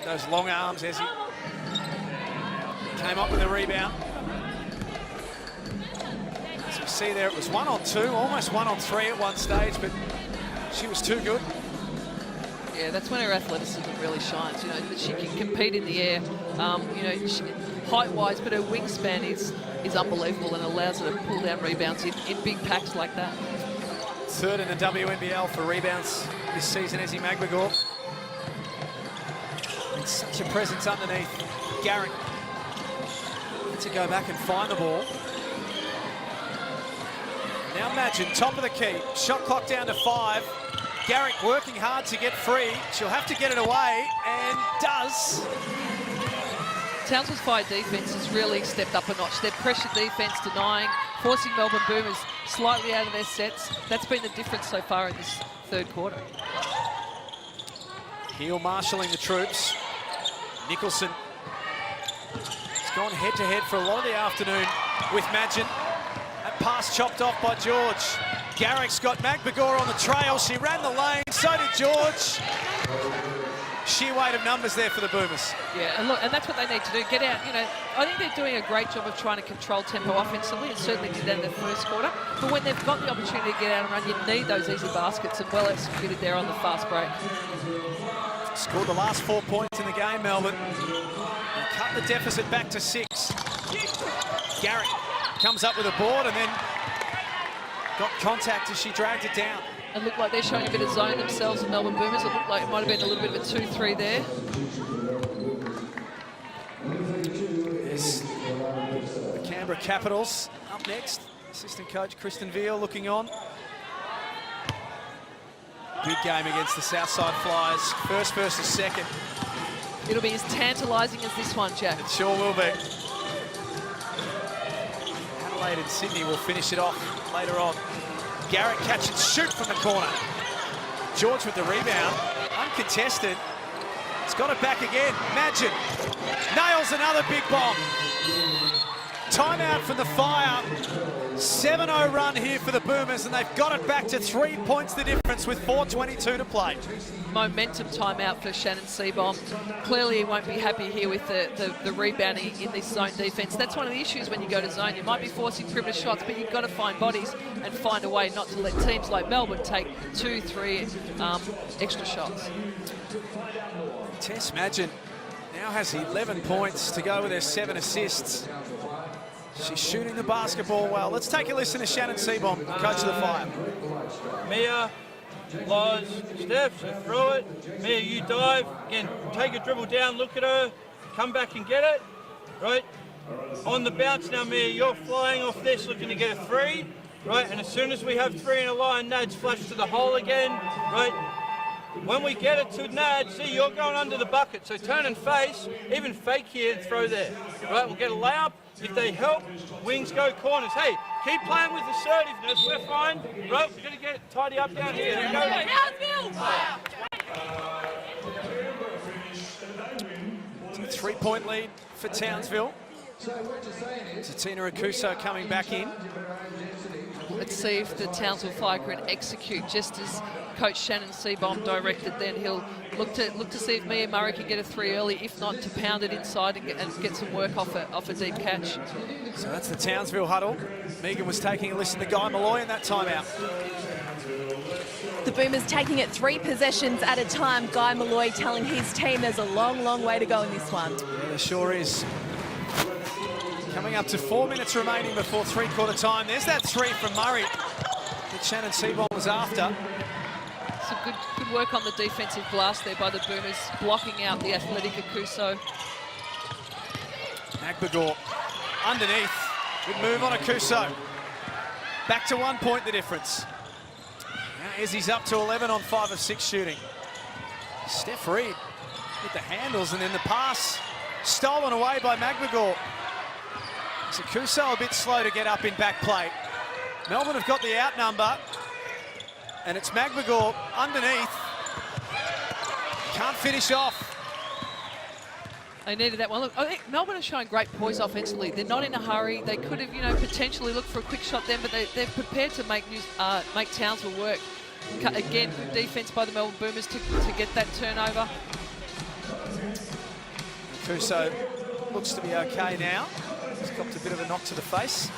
B: Those long arms as he came up with a rebound. As you see there, it was 1-on-2, almost 1-on-3 at one stage, but she was too good.
F: Yeah, that's when her athleticism really shines. You know, that she can compete in the air. You know, height-wise, but her wingspan is unbelievable and allows her to pull down rebounds in big packs like that.
B: Third in the WNBL for rebounds this season, Ezzy McBegor. And such a presence underneath. Garrick to go back and find the ball. Now Madgen, top of the key. Shot clock down to 5. Garrick working hard to get free. She'll have to get it away, and does.
F: Townsville's Fire defence has really stepped up a notch. Their pressure defence denying, forcing Melbourne Boomers slightly out of their sets. That's been the difference so far in this third quarter.
B: Heel marshalling the troops. Nicholson has gone head-to-head for a lot of the afternoon with Madgen. That pass chopped off by George. Garrick's got McBegor on the trail. She ran the lane, so did George. Sheer weight of numbers there for the Boomers.
F: Yeah, and look, and that's what they need to do. Get out, you know, I think they're doing a great job of trying to control tempo offensively, and certainly did that in the first quarter. But when they've got the opportunity to get out and run, you need those easy baskets, and well executed there on the fast break.
B: Scored the last 4 points in the game, Melbourne. And cut the deficit back to 6. Garrick comes up with a board and then got contact as she dragged it down.
F: It looked like they're showing a bit of zone themselves, the Melbourne Boomers. It looked like it might have been a little bit of a 2-3 there.
B: There's the Canberra Capitals up next. Assistant coach Kristen Veal looking on. Big game against the Southside Flyers. First versus second.
F: It'll be as tantalising as this one, Jack.
B: It sure will be. Adelaide and Sydney will finish it off later on. Garrick catch and shoot from the corner. George with the rebound. Uncontested. He's got it back again. Madgen nails another big bomb. Timeout from the Fire. 7-0 run here for the Boomers, and they've got it back to 3 points the difference with 4:22 to play.
F: Momentum timeout for Shannon Seaborn. Clearly he won't be happy here with the rebounding in this zone defence. That's one of the issues when you go to zone. You might be forcing perimeter shots, but you've got to find bodies and find a way not to let teams like Melbourne take 2-3 extra shots.
B: Tess Madgen now has 11 points to go with her 7 assists. She's shooting the basketball well. Let's take a listen to Shannon Seaborn, coach of the Fire.
J: Mia, Loz, Steph, she threw it. Mia, you dive. Again, take a dribble down, look at her, come back and get it. Right? On the bounce now, Mia, you're flying off this, looking to get a 3. Right? And as soon as we have 3 in a line, Nad's flash to the hole again. Right? When we get it to Nad, see, you're going under the bucket. So turn and face, even fake here and throw there. Right? We'll get a layup. If they help, wings go corners. Hey, keep playing with assertiveness. We're fine. Right, we're going to get it tidy up down here. Here we go.
B: It's a 3-point lead for Townsville. Tina Akuso coming back in.
F: Let's see if the Townsville Fire can execute just as Coach Shannon Seaborn directed. Then he'll look to see if Mia Murray can get a 3 early, if not to pound it inside and get some work off a deep catch.
B: So that's the Townsville huddle. Megan was taking a listen to Guy Malloy in that timeout.
G: The Boomers taking it 3 possessions at a time. Guy Malloy telling his team there's a long, long way to go in this one.
B: Yeah, there sure is. Coming up to 4 minutes remaining before 3/4 time. There's that 3 from Murray that Shannon Seaborn was after.
F: Some good work on the defensive glass there by the Boomers, blocking out the athletic Akuso.
B: Agbagor underneath. Good move on Akuso. Back to 1 point the difference. Now Izzy's up to 11 on 5 of 6 shooting. Steph Reed with the handles, and then the pass stolen away by Magbagor. Akuso a bit slow to get up in back play. Melbourne have got the out number, and it's Magbagor underneath. Can't finish off.
F: They needed that one. Look, I think Melbourne are showing great poise offensively. They're not in a hurry. They could have, potentially looked for a quick shot then, but they're prepared to make Townsville work. Again, good defense by the Melbourne Boomers to get that turnover.
B: Akuso looks to be okay now. He's copped a bit of a knock to the face.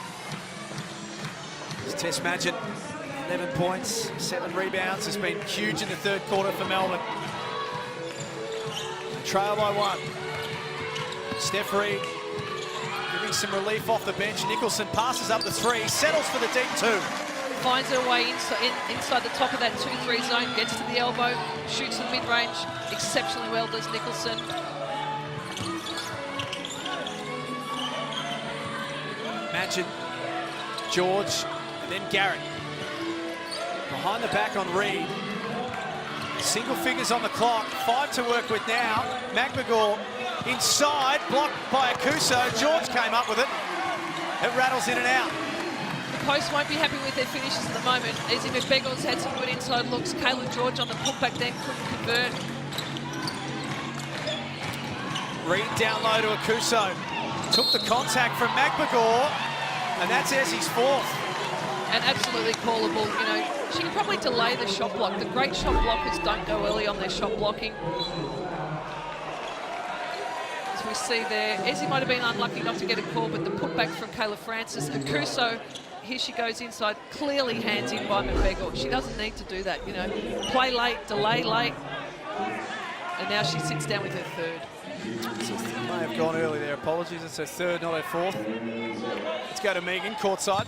B: It's Tess Madgen, 11 points, 7 rebounds. Has been huge in the 3rd quarter for Melbourne. Trail by 1. Steph Reed giving some relief off the bench. Nicholson passes up the 3, settles for the deep 2.
F: Finds her way inside the top of that 2-3 zone, gets to the elbow, shoots the mid-range exceptionally well, does Nicholson.
B: Madgen, George, and then Garrett. Behind the back on Reed. Single figures on the clock, 5 to work with now. Magbagor inside, blocked by Akuso. George came up with it. It rattles in and out.
F: The post won't be happy with their finishes at the moment. Izzy McBeggles had some good inside looks. Kayla George on the putback then couldn't convert.
B: Reed down low to Akuso. Took the contact from Magbagor, and that's Ezzy's 4th.
F: And absolutely callable. She can probably delay the shot block. The great shot blockers don't go early on their shot blocking. As we see there, Ezzy might have been unlucky not to get a call, but the putback from Kayla Francis. Akuso, here she goes inside, clearly hands in by McBeggor. She doesn't need to do that, Play late, delay late. And now she sits down with her 3rd.
B: May have gone early there, apologies. It's her 3rd, not her 4th. Let's go to Megan, courtside.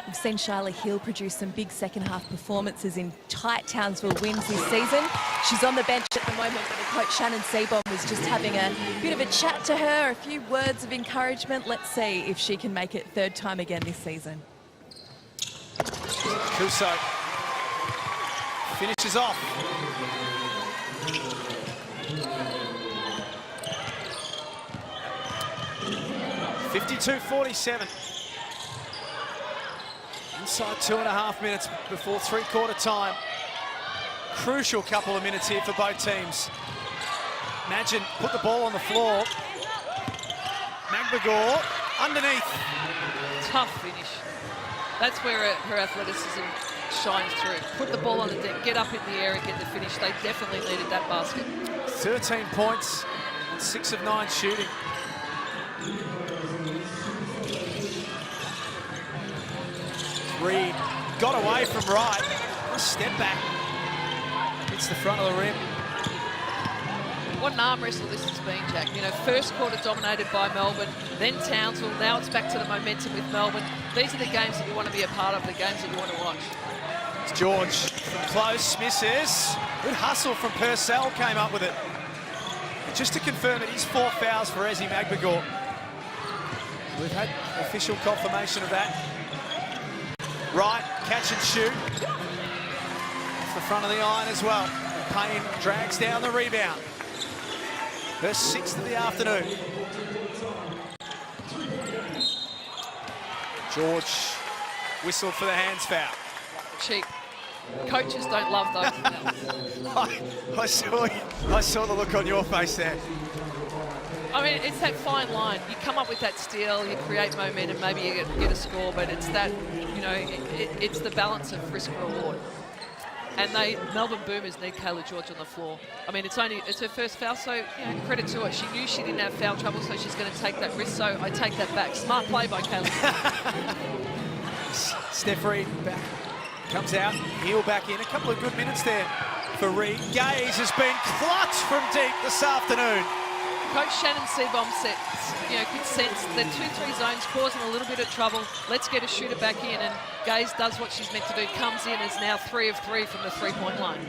G: We've seen Shyla Hill produce some big second-half performances in tight Townsville wins this season. She's on the bench at the moment, but the coach Shannon Seaborn was just having a bit of a chat to her, a few words of encouragement. Let's see if she can make it 3rd time again this season.
B: Kuso finishes off. .52-47. Inside 2.5 minutes before 3/4 time. Crucial couple of minutes here for both teams. Madgen put the ball on the floor. McGregor underneath.
F: Tough finish. That's where her athleticism shines through. Put the ball on the deck, get up in the air and get the finish. They definitely needed that basket.
B: 13 points and 6 of 9 shooting. Reed got away from right. A step back. Hits the front of the rim.
F: What an arm wrestle this has been, Jack. You know, first quarter dominated by Melbourne, then Townsville. Now it's back to the momentum with Melbourne. These are the games that you want to be a part of, the games that you want to watch.
B: It's George from close, misses. Good hustle from Purcell, came up with it. And just to confirm, it is 4 fouls for Ezzy McGregor. We've had official confirmation of that. Right, catch and shoot. Off the front of the iron as well. Payne drags down the rebound. Her 6th of the afternoon. George whistled for the hands foul.
F: Cheap. Coaches don't love those.
B: I saw the look on your face there.
F: I mean, it's that fine line. You come up with that steal, you create momentum, maybe you get a score, but it's that, you know, it's the balance of risk-reward. And Melbourne Boomers need Kayla George on the floor. I mean, it's her first foul, so you know, credit to her. She knew she didn't have foul trouble, so she's going to take that risk. So I take that back. Smart play by Kayla.
B: Steph Reed back, comes out, heel back in. A couple of good minutes there for Reed. Gaze has been clutch from deep this afternoon.
F: Coach Shannon Seabohm could sense the 2-3 zones causing a little bit of trouble. Let's get a shooter back in, and Gaze does what she's meant to do. Comes in, is now 3 of 3 from the 3-point line.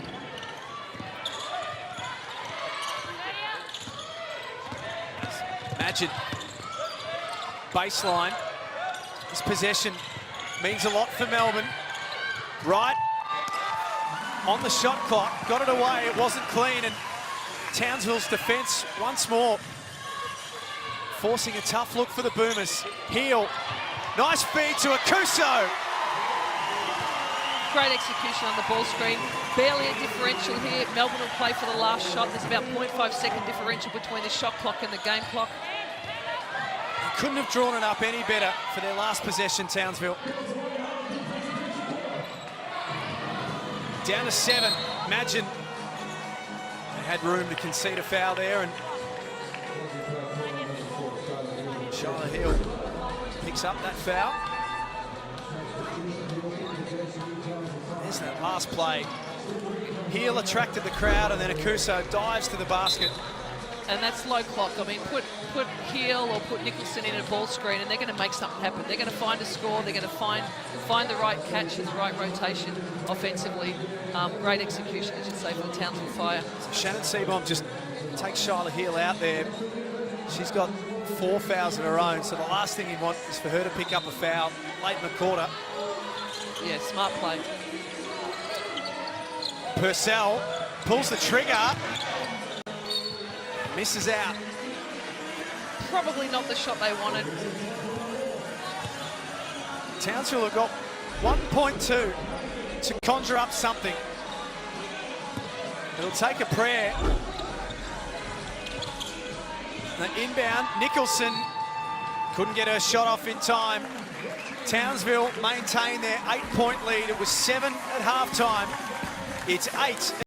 B: Imagine baseline. This possession means a lot for Melbourne. Right on the shot clock, got it away. It wasn't clean, and Townsville's defence once more forcing a tough look for the Boomers. Heel, nice feed to Akuso.
F: Great execution on the ball screen. Barely a differential here. Melbourne will play for the last shot. There's about 0.5-second differential between the shot clock and the game clock.
B: Couldn't have drawn it up any better for their last possession, Townsville. Down to 7. Imagine they had room to concede a foul there, and Charlotte Hill picks up that foul. There's that last play. Hill attracted the crowd, and then Akuso dives to the basket.
F: And that's low clock. I mean, put Heel or put Nicholson in a ball screen, and they're going to make something happen. They're going to find a score. They're going to find the right catch and the right rotation offensively. Great execution, I should say, for the Townsville Fire.
B: So Shannon Seabohm just takes Charlotte Hill out there. She's got 4 fouls of her own, so the last thing you want is for her to pick up a foul late in the quarter.
F: Yeah, smart play.
B: Purcell pulls the trigger. Misses out.
F: Probably not the shot they wanted.
B: Townsville have got 1.2 to conjure up something. It'll take a prayer. The inbound, Nicholson couldn't get her shot off in time. Townsville maintain their 8-point lead. It was 7 at halftime. It's 8.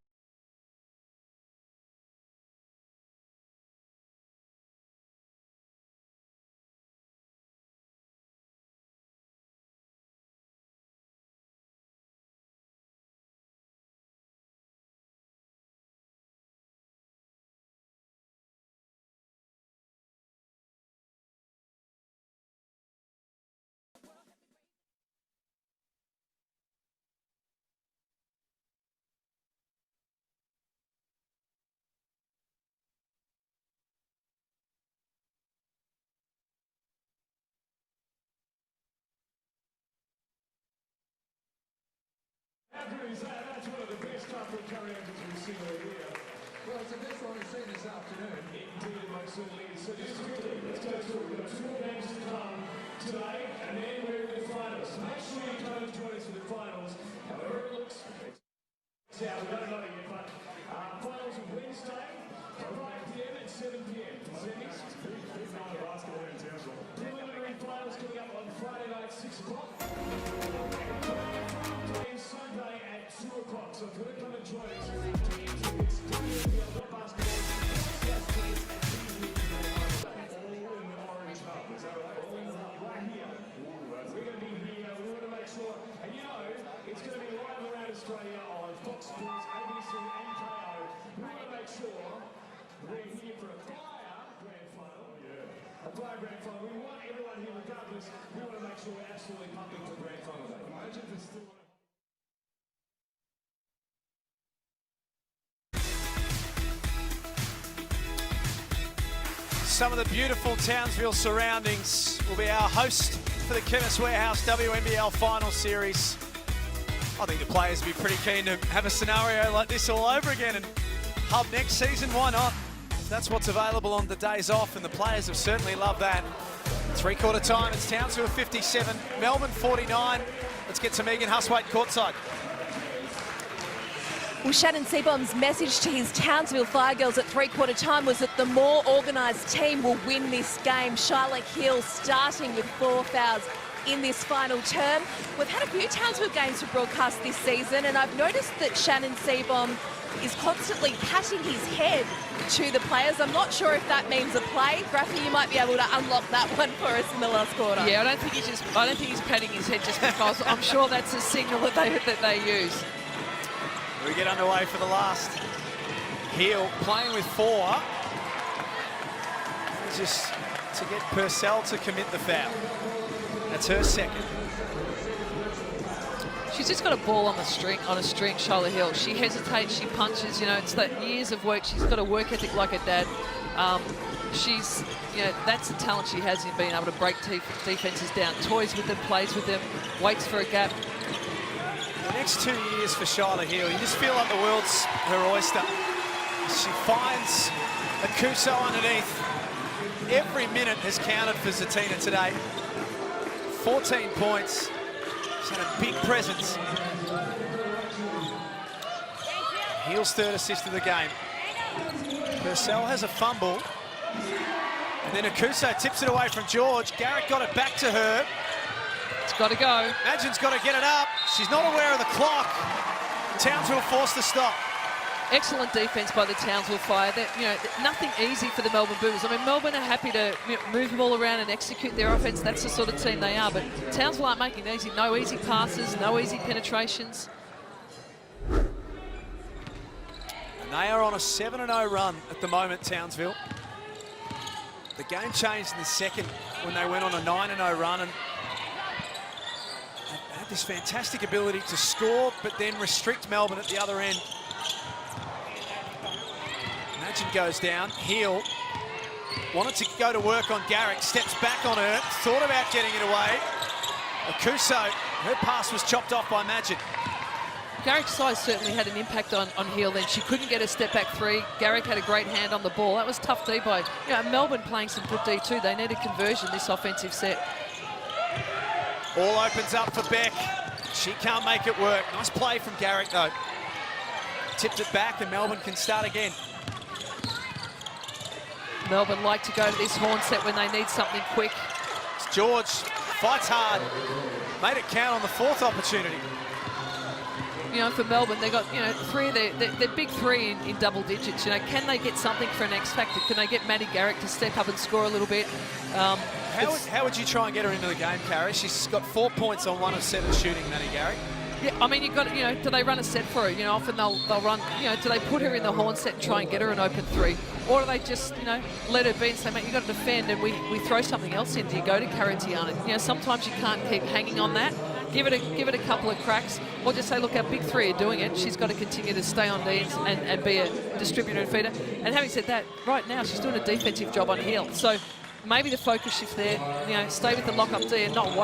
H: That's one of the best couple of carry-overs we've seen all year. Well, it's the best one we've seen this afternoon. Indeed, it most certainly is. So just quickly, let's go through. We've got 2 more games to come today, and then we're in the finals. Make sure you come and join us for the finals. However it looks, we don't know yet, but finals are Wednesday, 5 p.m. and 7 p.m. Semis. Big night of basketball in town. Sports, ABC and KO. We want to make sure we're here for a Flyer grand final. A Flyer grand final. We want everyone here regardless. We want to make sure we're absolutely pumping for grand final day. Imagine if it's still...
B: Some of the beautiful Townsville surroundings will be our host for the Chemist Warehouse WNBL Final Series. I think the players will be pretty keen to have a scenario like this all over again and hub next season. Why not? That's what's available on the days off, and the players have certainly loved that. Three-quarter time, it's Townsville 57, Melbourne 49. Let's get to Megan Huswaite courtside.
G: Well, Shannon Seebohm's message to his Townsville Fire girls at three-quarter time was that the more organised team will win this game. Charlotte Hill starting with 4 fouls in this final term. We've had a few Townsville games to broadcast this season, and I've noticed that Shannon Seebohm is constantly patting his head to the players. I'm not sure if that means a play. Graffy, you might be able to unlock that one for us in the last quarter.
F: Yeah, I don't think he's patting his head just because. I'm sure that's a signal that they use.
B: We get underway for the last. Hill playing with 4. Just to get Purcell to commit the foul. That's her second.
F: She's just got a ball on a string, Charlotte Hill. She hesitates, she punches, you know, it's that years of work. She's got a work ethic like her dad. She's, you know, that's the talent she has in being able to break defenses down. Toys with them, plays with them, waits for a gap.
B: The next 2 years for Charlotte Hill, you just feel like the world's her oyster. She finds Akuso underneath. Every minute has counted for Zatina today. 14 points. She's had a big presence. Hill's third assist of the game. Purcell has a fumble. And then Akuso tips it away from George. Garrick got it back to her.
F: It's got to go.
B: Magin's got to get it up. She's not aware of the clock. Townsville forced to stop.
F: Excellent defence by the Townsville Fire. You know, nothing easy for the Melbourne Boomers. I mean, Melbourne are happy to move the ball around and execute their offence. That's the sort of team they are. But Townsville aren't making it easy. No easy passes, no easy penetrations.
B: And they are on a 7-0 run at the moment, Townsville. The game changed in the second when they went on a 9-0 run and had this fantastic ability to score, but then restrict Melbourne at the other end. Magin goes down. Hill wanted to go to work on Garrick, steps back on her, thought about getting it away. Akuso, her pass was chopped off by Magin.
F: Garrick's size certainly had an impact on Hill then. She couldn't get a step back three. Garrick had a great hand on the ball. That was tough D by, you know, Melbourne playing some good D too. They need a conversion this offensive set.
B: Ball opens up for Beck. She can't make it work. Nice play from Garrick though. Tipped it back and Melbourne can start again.
F: Melbourne like to go to this horn set when they need something quick.
B: It's George, fights hard. Made it count on the fourth opportunity.
F: You know, for Melbourne, they got, you know, three of their big three in double digits. You know, can they get something for an X factor? Can they get Maddie Garrick to step up and score a little bit?
B: How would you try and get her into the game, Carrie? She's got 4 points on 1 of 7 shooting, Maddie Garrick.
F: Yeah, I mean, you've got, you know, do they run a set for her? You know, often they'll run, you know, do they put her in the horn set and try and get her an open three? Or do they just, you know, let her be and say, mate, you've got to defend and we throw something else in? Do you go to Karatiana? You know, sometimes you can't keep hanging on that. Give it a couple of cracks, or just say, look, our big three are doing it. She's got to continue to stay on D and be a distributor and feeder. And having said that, right now she's doing a defensive job on Hill. So maybe the focus shift there, you know, stay with the lock-up D and not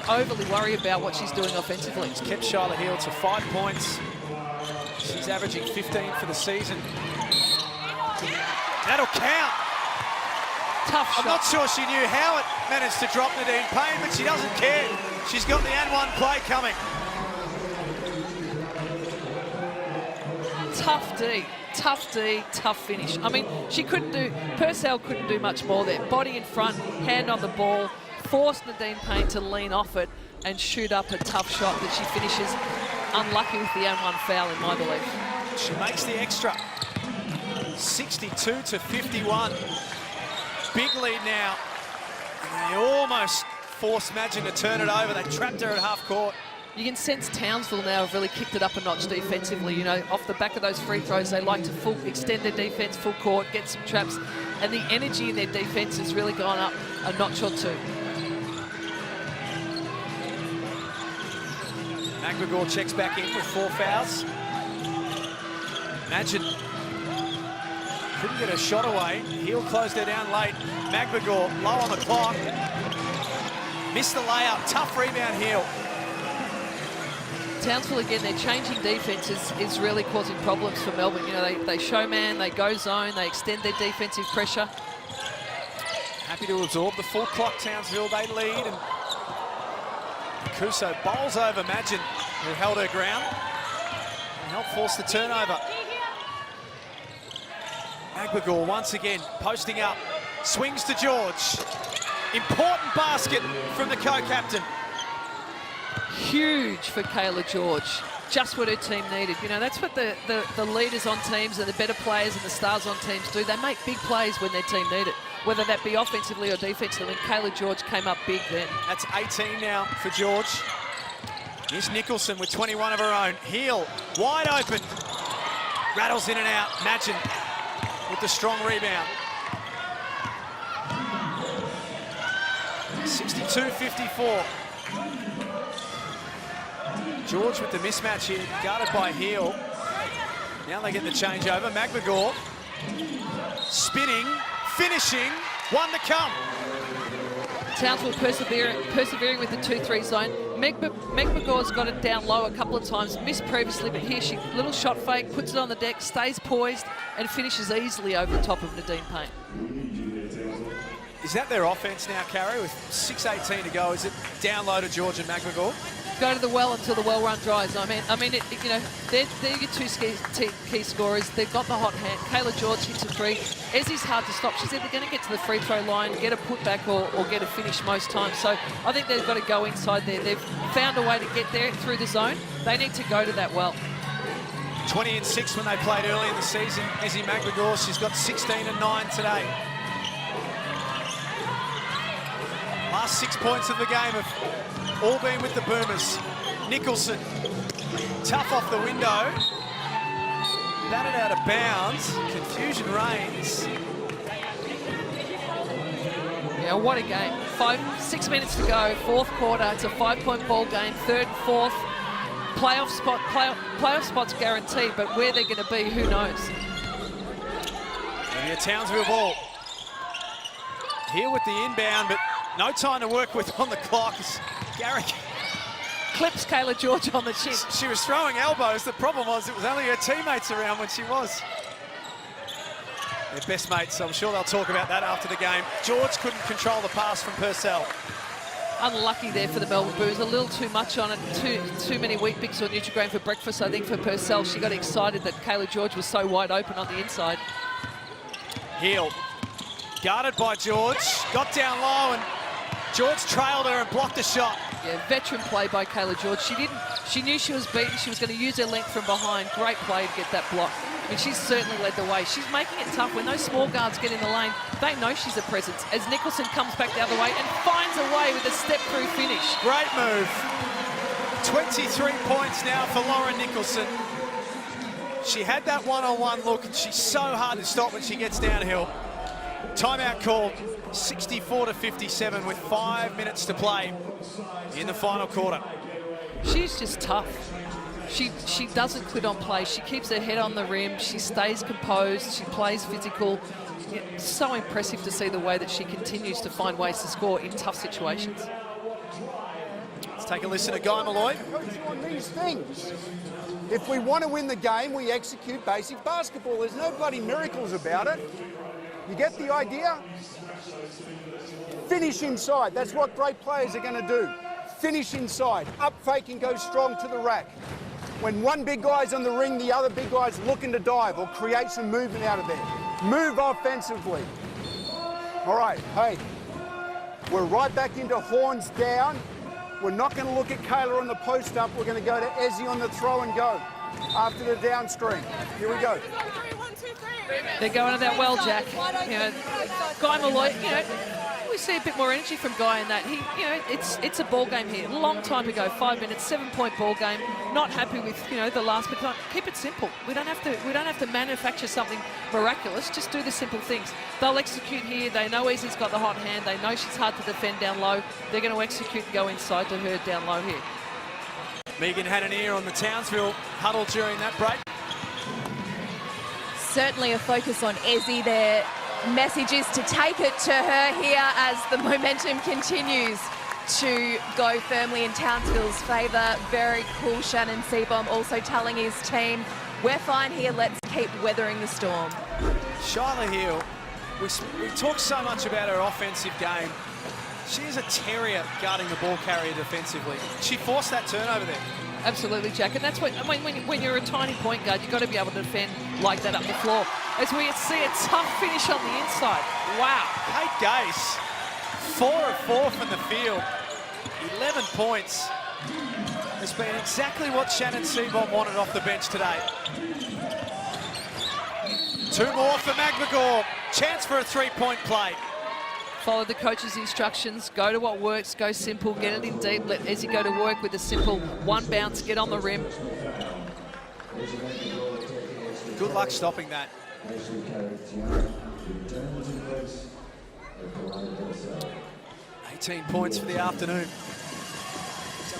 F: overly worry about what she's doing offensively.
B: It's kept Charlotte Hill to 5 points. She's averaging 15 for the season. That'll count.
F: Tough shot.
B: I'm not sure she knew how it managed to drop Nadine Payne, but she doesn't care. She's got the and one play coming.
F: Tough D, tough finish. I mean, Purcell couldn't do much more there. Body in front, hand on the ball, forced Nadine Payne to lean off it and shoot up a tough shot that she finishes unlucky with the and one foul, in my belief.
B: She makes the extra. 62 to 51. Big lead now. And they almost forced Magin to turn it over. They trapped her at half court.
F: You can sense Townsville now have really kicked it up a notch defensively. You know, off the back of those free throws, they like to extend their defence full court, get some traps, and the energy in their defence has really gone up a notch or two.
B: McGregor checks back in with 4 fouls. Imagine couldn't get a shot away. He'll close her down late. McGregor low on the clock. Missed the layup. Tough rebound, Heel.
F: Townsville, again, their changing defence is really causing problems for Melbourne. You know, they show man, they go zone, they extend their defensive pressure.
B: Happy to absorb the full clock, Townsville. They lead, and Kuso bowls over Magin, who held her ground and helped force the turnover. McGregor once again posting up, swings to George. Important basket from the co-captain.
F: Huge for Kayla George. Just what her team needed. You know, that's what the leaders on teams and the better players and the stars on teams do. They make big plays when their team need it, whether that be offensively or defensively. And Kayla George came up big then.
B: That's 18 now for George. Here's Nicholson with 21 of her own. Heel, wide open. Rattles in and out. Magin with the strong rebound. 62-54. George with the mismatch here, guarded by Heel. Now they get the changeover. McGregor spinning, finishing, one to come.
F: Townsville persevering with the 2-3 zone. McGregor's got it down low a couple of times, missed previously, but here she, little shot fake, puts it on the deck, stays poised, and finishes easily over the top of Nadine Payne.
B: Is that their offense now, Carrie, with 6:18 to go? Is it down low to George and McGregor?
F: Go to the well until the well run dries. I mean, you know, they're your two key scorers. They've got the hot hand. Kayla George hits a 3. Ezzy's hard to stop. She's either going to get to the free throw line, get a putback, or get a finish most times. So I think they've got to go inside there. They've found a way to get there through the zone. They need to go to that well.
B: 20 and 6 when they played early in the season. Ezzy McGregor, she's got 16 and 9 today. Last 6 points of the game have all been with the Boomers. Nicholson, tough off the window. Batted out of bounds. Confusion reigns.
F: Yeah, what a game. 6 minutes to go, fourth quarter. It's a 5-point ball game, third and fourth. Playoff spots guaranteed, but where they're going to be, who knows?
B: Maybe a Townsville ball. Here with the inbound, but no time to work with on the clock. Garrick
F: clips Kayla George on the chin.
B: She was throwing elbows. The problem was it was only her teammates around when she was. Their best mates, so I'm sure they'll talk about that after the game. George couldn't control the pass from Purcell.
F: Unlucky there for the Melbourne Boos. A little too much on it. Too many Weet-Bix or Nutrigrain for breakfast, I think, for Purcell. She got excited that Kayla George was so wide open on the inside.
B: Heel, guarded by George, got down low, and George trailed her and blocked the shot.
F: Yeah, veteran play by Kayla George. She knew she was beaten. She was going to use her length from behind. Great play to get that block. I mean, she's certainly led the way. She's making it tough. When those small guards get in the lane, they know she's a presence. As Nicholson comes back the other way and finds a way with a step-through finish.
B: Great move. 23 points now for Lauren Nicholson. She had that one-on-one look, and she's so hard to stop when she gets downhill. Timeout called, 64-57 with 5 minutes to play in the final quarter.
F: She's just tough. She doesn't quit on play. She keeps her head on the rim. She stays composed. She plays physical. It's so impressive to see the way that she continues to find ways to score in tough situations.
B: Let's take a listen to Guy Malloy.
N: On these things. If we want to win the game, we execute basic basketball. There's no bloody miracles about it. You get the idea? Finish inside. That's what great players are going to do. Finish inside. Up fake and go strong to the rack. When one big guy's on the ring, the other big guy's looking to dive or create some movement out of there. Move offensively. All right, hey, we're right back into horns down. We're not going to look at Kayla on the post up. We're going to go to Ezzy on the throw and go after the down screen. Here we go.
F: They're going to that well, Jack. You know, Guy Malloy, you know, we see a bit more energy from Guy in that. He, you know, it's a ball game here. Long time to go, 5 minutes, 7-point ball game. Not happy with, you know, the last, but keep it simple. We don't have to manufacture something miraculous. Just do the simple things. They'll execute here. They know Easy's got the hot hand. They know she's hard to defend down low. They're going to execute and go inside to her down low here.
B: Megan had an ear on the Townsville huddle during that break.
G: Certainly a focus on Ezzy. Their message is to take it to her here as the momentum continues to go firmly in Townsville's favour. Very cool. Shannon Seaborn also telling his team, we're fine here, let's keep weathering the storm.
B: Shyla Hill, we talk so much about her offensive game. She is a terrier guarding the ball carrier defensively. She forced that turnover there.
F: Absolutely, Jack, and that's what when you're a tiny point guard, you've got to be able to defend like that up the floor. As we see a tough finish on the inside. Wow.
B: Kate Gase, 4 of 4 from the field, 11 points. It's been exactly what Shannon Seaborn wanted off the bench today. 2 more for McGregor. Chance for a 3-point play.
F: Follow the coach's instructions, go to what works, go simple, get it in deep, let Ezzy go to work with a simple one bounce, get on the rim.
B: Good luck stopping that. 18 points for the afternoon.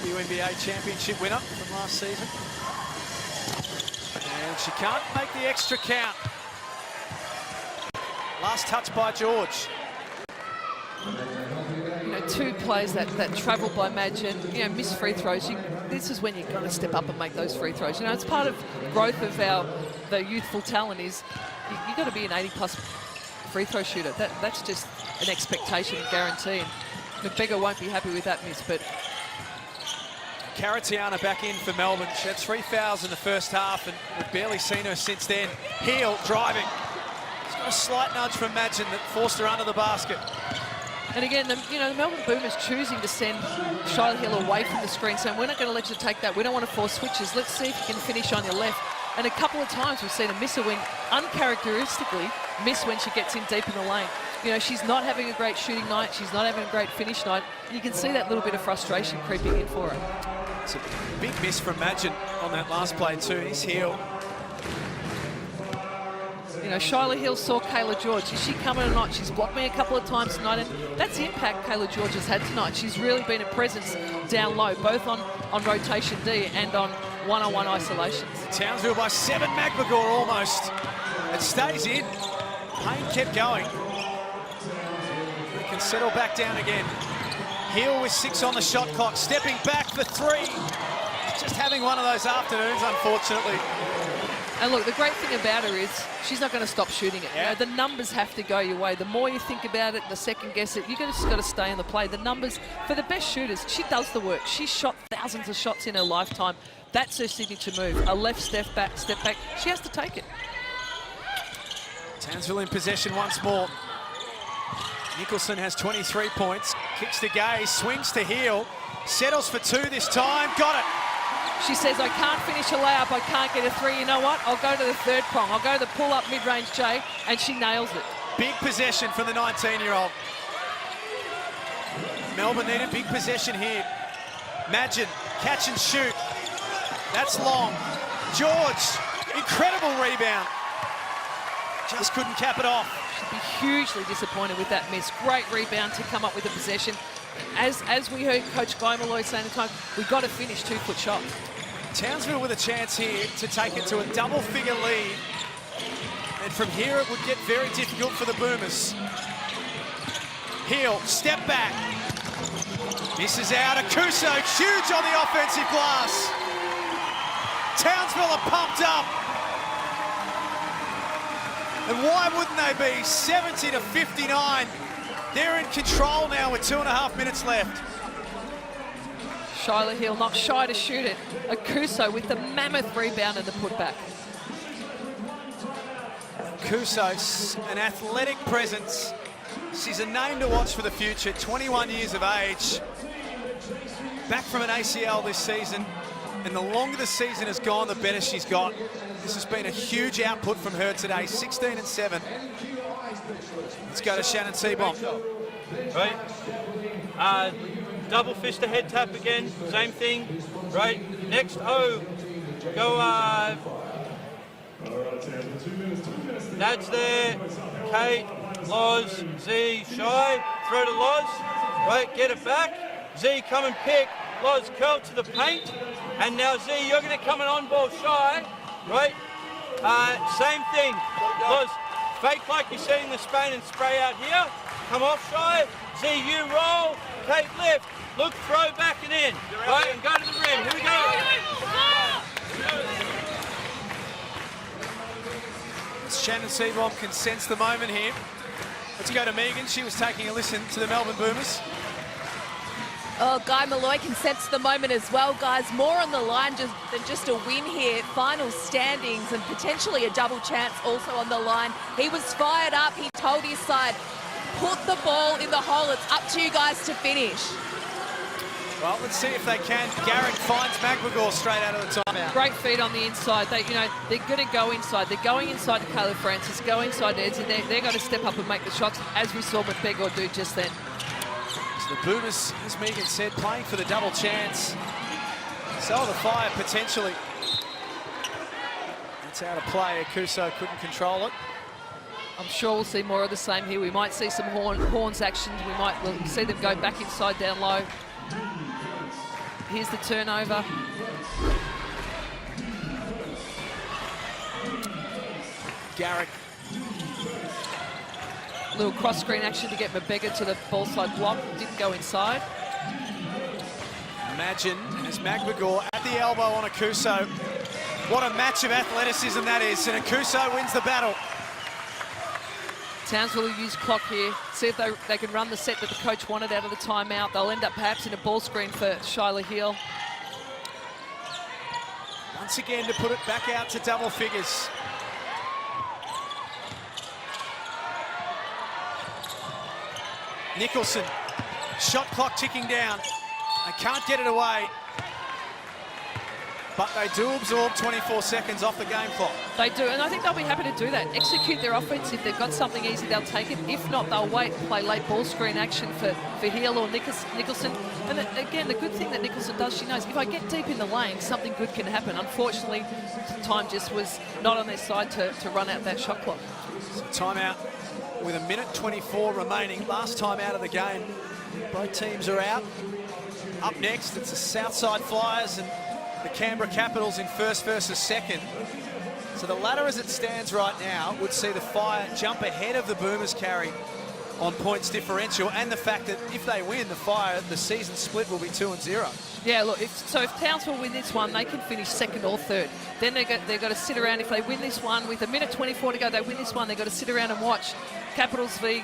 B: WNBL Championship winner from last season. And she can't make the extra count. Last touch by George.
F: You know, 2 plays that travel by Madge and, you know, miss free throws. This is when you've got to step up and make those free throws. You know, it's part of growth of the youthful talent is you've got to be an 80+ free throw shooter. That's just an expectation and guarantee. And McGregor won't be happy with that miss, but
B: Caratiana back in for Melbourne. She had 3 fouls in the first half and we've barely seen her since then. Heel driving. She's got a slight nudge from Madgen that forced her under the basket.
F: And again, the Melbourne Boomers choosing to send Shyla Hill away from the screen, saying we're not going to let you take that. We don't want to force switches. Let's see if you can finish on your left. And a couple of times we've seen her miss a wing, uncharacteristically miss when she gets in deep in the lane. You know, she's not having a great shooting night. She's not having a great finish night. You can see that little bit of frustration creeping in for her.
B: It's a big miss from Madgen on that last play too. His heel.
F: You know, Shyla Hill saw Kayla George. Is she coming or not? She's blocked me a couple of times tonight, and that's the impact Kayla George has had tonight. She's really been a presence down low, both on rotation D and on one-on-one isolations.
B: Townsville by 7, McGregor almost. It stays in. Payne kept going. They can settle back down again. Hill with 6 on the shot clock, stepping back for 3. Just having one of those afternoons, unfortunately.
F: And look, the great thing about her is she's not going to stop shooting it.
B: Yeah.
F: You know, the numbers have to go your way. The more you think about it, the second guess it, you've just got to stay in the play. The numbers, for the best shooters, she does the work. She's shot thousands of shots in her lifetime. That's her signature move. A left step back. She has to take it.
B: Townsville in possession once more. Nicholson has 23 points. Kicks to Gaze, swings to Heel. Settles for 2 this time. Got it.
F: She says, I can't finish a layup, I can't get a 3. You know what? I'll go to the 3rd prong. I'll go to the pull-up mid-range J, and she nails it.
B: Big possession from the 19-year-old. Melbourne need a big possession here. Madgen, catch and shoot. That's long. George, incredible rebound. Just couldn't cap it off.
F: She'd be hugely disappointed with that miss. Great rebound to come up with the possession. As we heard Coach Guy Malloy saying at the time, we've got to finish 2-foot shots.
B: Townsville with a chance here to take it to a double-figure lead. And from here it would get very difficult for the Boomers. Heel, step back. Misses out. Akuso, huge on the offensive glass. Townsville are pumped up. And why wouldn't they be? 70 to 59. They're in control now with 2.5 minutes left.
F: Shyla Hill not shy to shoot it. Akuso with the mammoth rebound and the putback.
B: Akuso, an athletic presence. She's a name to watch for the future, 21 years of age. Back from an ACL this season, and the longer the season has gone, the better she's got. This has been a huge output from her today, 16 and 7. Let's go to Shannon Seaborn.
J: right? Double fist to head tap again, same thing, right? Next O, go, Nad's there, Kate, Loz, Z, Shy, throw to Loz, right, get it back, Z come and pick, Loz curl to the paint, and now Z, you're going to come and on-ball Shy, right? Same thing, Loz, fake like you're setting the Spain and spray out here, come off Shy, Z, you roll, Kate lift, look, throw back and in, right, and go to the rim, here we go.
B: Shannon Seaborn can sense the moment here. Let's go to Megan. She was taking a listen to the Melbourne Boomers.
G: Oh, Guy Malloy can sense the moment as well, guys. More on the line than just a win here. Final standings and potentially a double chance also on the line. He was fired up. He told his side, put the ball in the hole. It's up to you guys to finish.
B: Well, let's see if they can. Garrick finds McGregor straight out of the timeout.
F: Great feed on the inside. They, they're going to go inside. They're going inside to Caleb Francis, go inside to Eds, and they're going to step up and make the shots, as we saw McGregor do just then.
B: So the Boomers, as Megan said, playing for the double chance. So are the Fire potentially. That's out of play. Akuso couldn't control it.
F: I'm sure we'll see more of the same here. We might see some horns actions. We'll see them go back inside down low. Here's the turnover.
B: Garrick.
F: Little cross-screen action to get Mabega to the ball side block. Didn't go inside.
B: Imagine as McGregor at the elbow on Akuso. What a match of athleticism that is, and Akuso wins the battle.
F: Townsville will use clock here, see if they can run the set that the coach wanted out of the timeout. They'll end up perhaps in a ball screen for Shyla Hill.
B: Once again to put it back out to double figures. Nicholson, shot clock ticking down. They can't get it away. But they do absorb 24 seconds off the game clock.
F: They do, and I think they'll be happy to do that. Execute their offense. If they've got something easy, they'll take it. If not, they'll wait and play late ball screen action for Hill or Nicholson. And again, the good thing that Nicholson does, she knows, if I get deep in the lane, something good can happen. Unfortunately, time just was not on their side to run out that shot clock.
B: So timeout with 1:24 remaining. Last time out of the game. Both teams are out. Up next, it's the Southside Flyers and the Canberra Capitals in first versus second. So the ladder as it stands right now would see the Fire jump ahead of the Boomers carry on points differential, and the fact that if they win, the Fire, the season split will be 2-0.
F: Yeah, look, if Townsville win this one, they can finish second or third. Then they've got to sit around. If they win this one with 1:24 to go, they win this one, they've got to sit around and watch Capitals v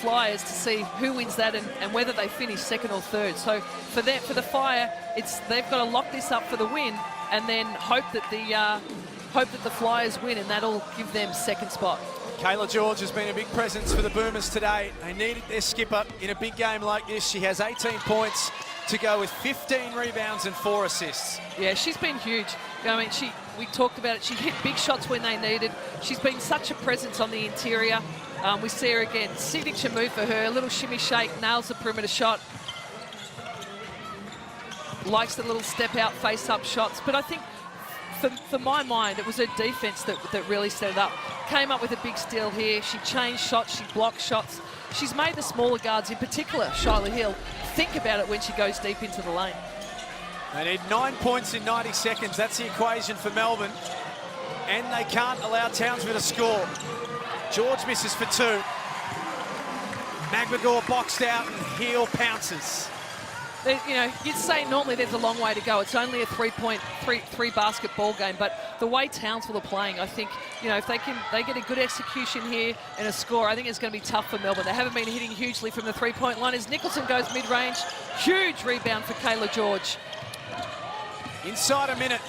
F: Flyers to see who wins that and whether they finish second or third. So for the Fire, they've got to lock this up for the win and then hope that the Flyers win, and that'll give them second spot.
B: Kayla George has been a big presence for the Boomers today. They needed their skipper in a big game like this. She has 18 points to go with 15 rebounds and 4 assists.
F: Yeah, she's been huge. I mean, we talked about it. She hit big shots when they needed. She's been such a presence on the interior. We see her again. Signature move for her. A little shimmy shake, nails the perimeter shot. Likes the little step out, face up shots. But I think for my mind, it was her defense that really set it up. Came up with a big steal here. She changed shots. She blocked shots. She's made the smaller guards, in particular Shyla Hill, think about it when she goes deep into the lane.
B: They need 9 points in 90 seconds. That's the equation for Melbourne. And they can't allow Townsville to score. George misses for 2. McGregor boxed out and Hill pounces.
F: You'd say normally there's a long way to go. It's only a three basket ball game, but the way Townsville are playing, I think, if they get a good execution here and a score, I think it's going to be tough for Melbourne. They haven't been hitting hugely from the three-point line as Nicholson goes mid-range. Huge rebound for Kayla George.
B: Inside a minute.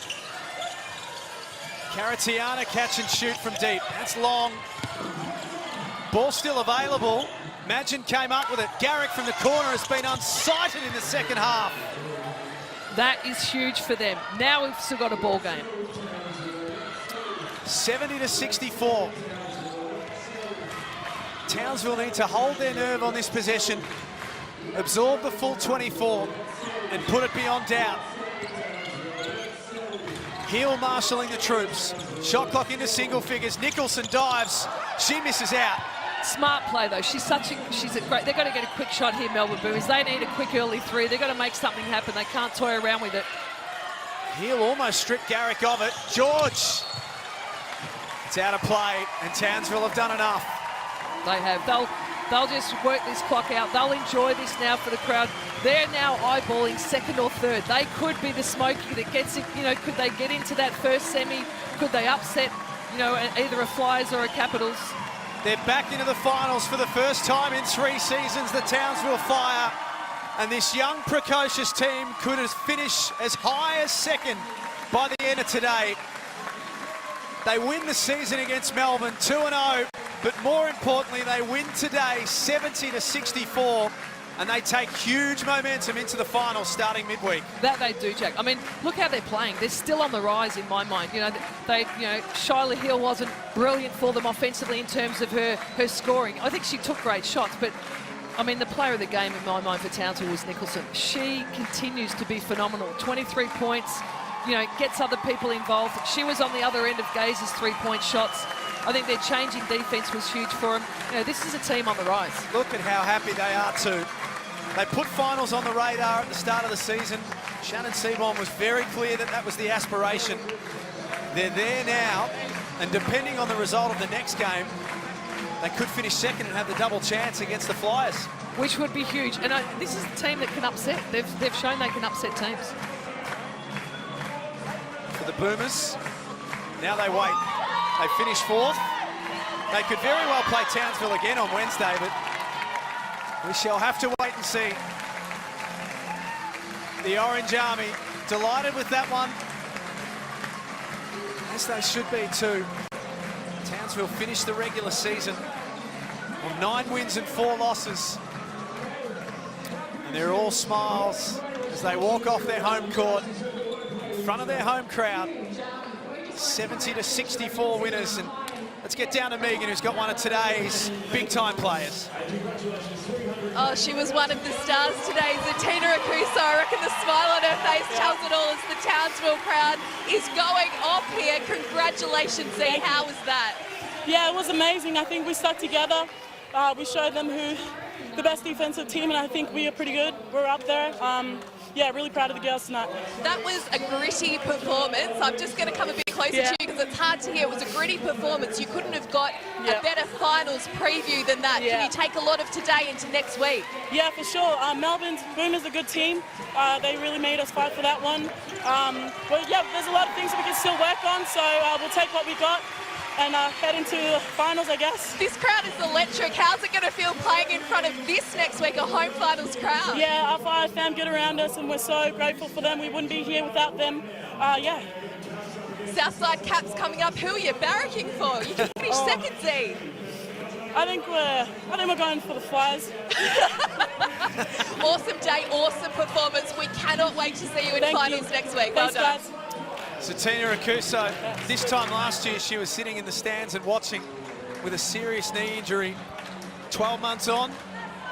B: Caratiana catch and shoot from deep. That's long. Ball still available. Magin came up with it. Garrick from the corner has been unsighted in the second half.
F: That is huge for them. Now we've still got a ball game. 70-64.
B: Townsville need to hold their nerve on this possession, absorb the full 24 and put it beyond doubt. Heel marshalling the troops. Shot clock into single figures. Nicholson dives. She misses out.
F: Smart play though. She's a great. They've got to get a quick shot here, Melbourne Boomers. They need a quick early three. They've got to make something happen. They can't toy around with it.
B: Heel almost stripped Garrick of it. George. It's out of play, and Townsville have done enough.
F: They have. They'll just work this clock out. They'll enjoy this now for the crowd. They're now eyeballing second or third. They could be the smoky that gets it. You know, could they get into that first semi? Could they upset, you know, either a Flyers or a Capitals?
B: They're back into the finals for the first time in 3 seasons, the Townsville Fire. And this young, precocious team could finish as high as second by the end of today. They win the season against Melbourne 2-0, but more importantly, they win today 70-64, and they take huge momentum into the finals starting midweek.
F: That they do, Jack. I mean, look how they're playing. They're still on the rise in my mind. You know, Shyla Hill wasn't brilliant for them offensively in terms of her scoring. I think she took great shots, but I mean, the player of the game in my mind for Townsville was Nicholson. She continues to be phenomenal. 23 points, you know, gets other people involved. She was on the other end of Gaze's three-point shots. I think their changing defence was huge for them. You know, this is a team on the rise.
B: Look at how happy they are too. They put finals on the radar at the start of the season. Shannon Seaborn was very clear that that was the aspiration. They're there now, and depending on the result of the next game, they could finish second and have the double chance against the Flyers.
F: Which would be huge. And this is a team that can upset. They've shown they can upset teams.
B: For the Boomers, now they wait. They finish fourth. They could very well play Townsville again on Wednesday, but we shall have to wait and see. The Orange Army delighted with that one, as they should be too. Townsville finished the regular season on 9 wins and 4 losses. And they're all smiles as they walk off their home court in front of their home crowd. 70-64 winners. And let's get down to Megan, who's got one of today's big-time players.
G: Oh, she was one of the stars today, Zatina Akuso. I reckon the smile on her face tells it all as the Townsville crowd is going off here. Congratulations, Z. How was that?
K: Yeah, it was amazing. I think we stuck together. We showed them who the best defensive team, and I think we are pretty good. We're up there. Yeah, really proud of the girls tonight.
G: That was a gritty performance. I'm just going to come a bit closer to you because it's hard to hear. It was a gritty performance. You couldn't have got a better finals preview than that. Can you take a lot of today into next week?
K: Yeah, for sure. Melbourne's Boomers a good team. They really made us fight for that one. But yeah, there's a lot of things that we can still work on, so we'll take what we got and head into the finals, I guess.
G: This crowd is electric. How's it going to feel playing in front of this next week, a home finals crowd?
K: Yeah, our Fire fam get around us, and we're so grateful for them. We wouldn't be here without them. Yeah.
G: Southside Caps coming up. Who are you barracking for? You can finish second, Z.
K: I think we're going for the Flyers.
G: Awesome day, awesome performance. We cannot wait to see you in finals next week. Well done.
K: Guys.
B: Zatina Akuso, this time last year she was sitting in the stands and watching with a serious knee injury. 12 months on,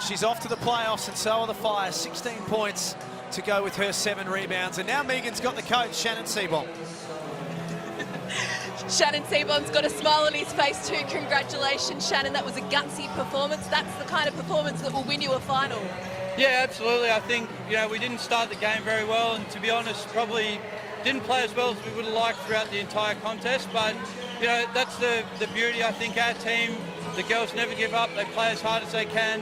B: she's off to the playoffs, and so are the Fire. 16 points to go with her 7 rebounds. And now Megan's got the coach, Shannon Seaborn.
G: Shannon Seaborn's got a smile on his face too. Congratulations, Shannon. That was a gutsy performance. That's the kind of performance that will win you a final.
J: Yeah, absolutely. I think, you know, we didn't start the game very well, and to be honest, probably didn't play as well as we would have liked throughout the entire contest. But, you know, that's the beauty. I think our team, the girls never give up. They play as hard as they can.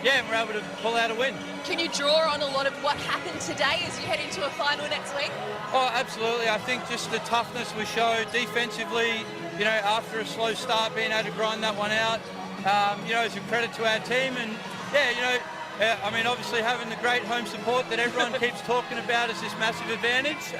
J: Yeah, and we're able to pull out a win.
G: Can you draw on a lot of what happened today as you head into a final next week?
J: Oh, absolutely. I think just the toughness we showed defensively, you know, after a slow start, being able to grind that one out, you know, is a credit to our team. And, yeah, you know, I mean, obviously having the great home support that everyone keeps talking about as this massive advantage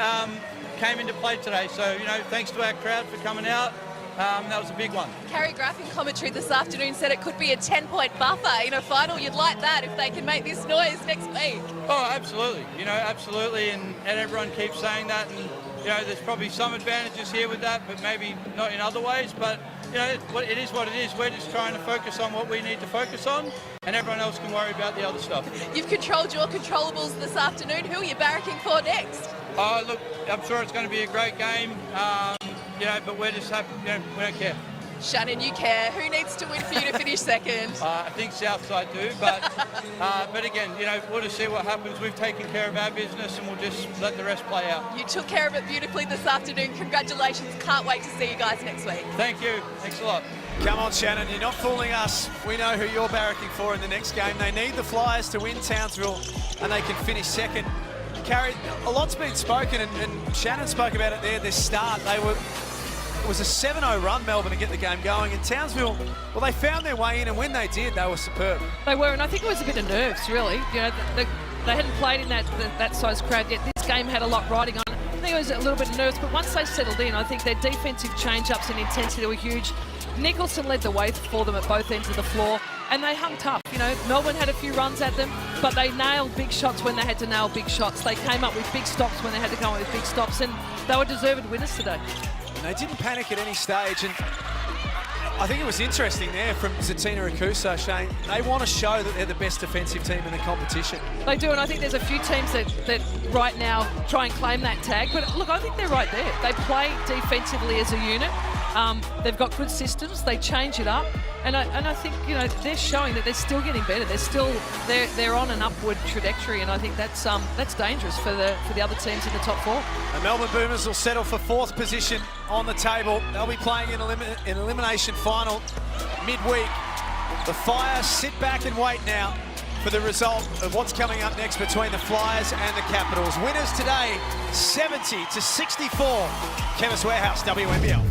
J: came into play today. So, you know, thanks to our crowd for coming out. That was a big one.
G: Carrie Graff in commentary this afternoon said it could be a 10-point buffer in a final. You'd like that if they can make this noise next week.
J: Oh, absolutely. You know, absolutely. And everyone keeps saying that. And, you know, there's probably some advantages here with that, but maybe not in other ways. But, it is what it is. We're just trying to focus on what we need to focus on, and everyone else can worry about the other stuff.
A: You've controlled your controllables this afternoon. Who are you barracking for next?
J: Oh, look, I'm sure it's going to be a great game, but we're just happy, we don't care.
A: Shannon, you care. Who needs to win for you to finish second?
J: I think Southside do, but again, we'll just see what happens. We've taken care of our business and we'll just let the rest play out.
A: You took care of it beautifully this afternoon. Congratulations. Can't wait to see you guys next week.
J: Thank you. Thanks a lot.
B: Come on, Shannon, you're not fooling us. We know who you're barracking for in the next game. They need the Flyers to win Townsville and they can finish second. Carrie, a lot's been spoken and Shannon spoke about it there, their start. It was a 7-0 run, Melbourne, to get the game going. And Townsville, well, they found their way in, and when they did, they were superb.
F: They were, and I think it was a bit of nerves, really. They hadn't played in that size crowd yet. This game had a lot riding on it. I think it was a little bit of nerves, but once they settled in, I think their defensive change-ups and intensity were huge. Nicholson led the way for them at both ends of the floor, and they hung tough. Melbourne had a few runs at them, but they nailed big shots when they had to nail big shots. They came up with big stops when they had to come up with big stops, and they were deserved winners today.
B: And they didn't panic at any stage, and I think it was interesting there from Zatina Akuso, Shane. They want to show that they're the best defensive team in the competition.
F: They do, and I think there's a few teams that right now try and claim that tag. But look, I think they're right there. They play defensively as a unit. They've got good systems. They change it up, and I think they're showing that they're still getting better. They're on an upward trajectory, and I think that's dangerous for the other teams in the top four.
B: The Melbourne Boomers will settle for 4th position on the table. They'll be playing in an elimination final midweek. The Fire sit back and wait now for the result of what's coming up next between the Flyers and the Capitals. Winners today, 70-64. Chemist Warehouse WNBL.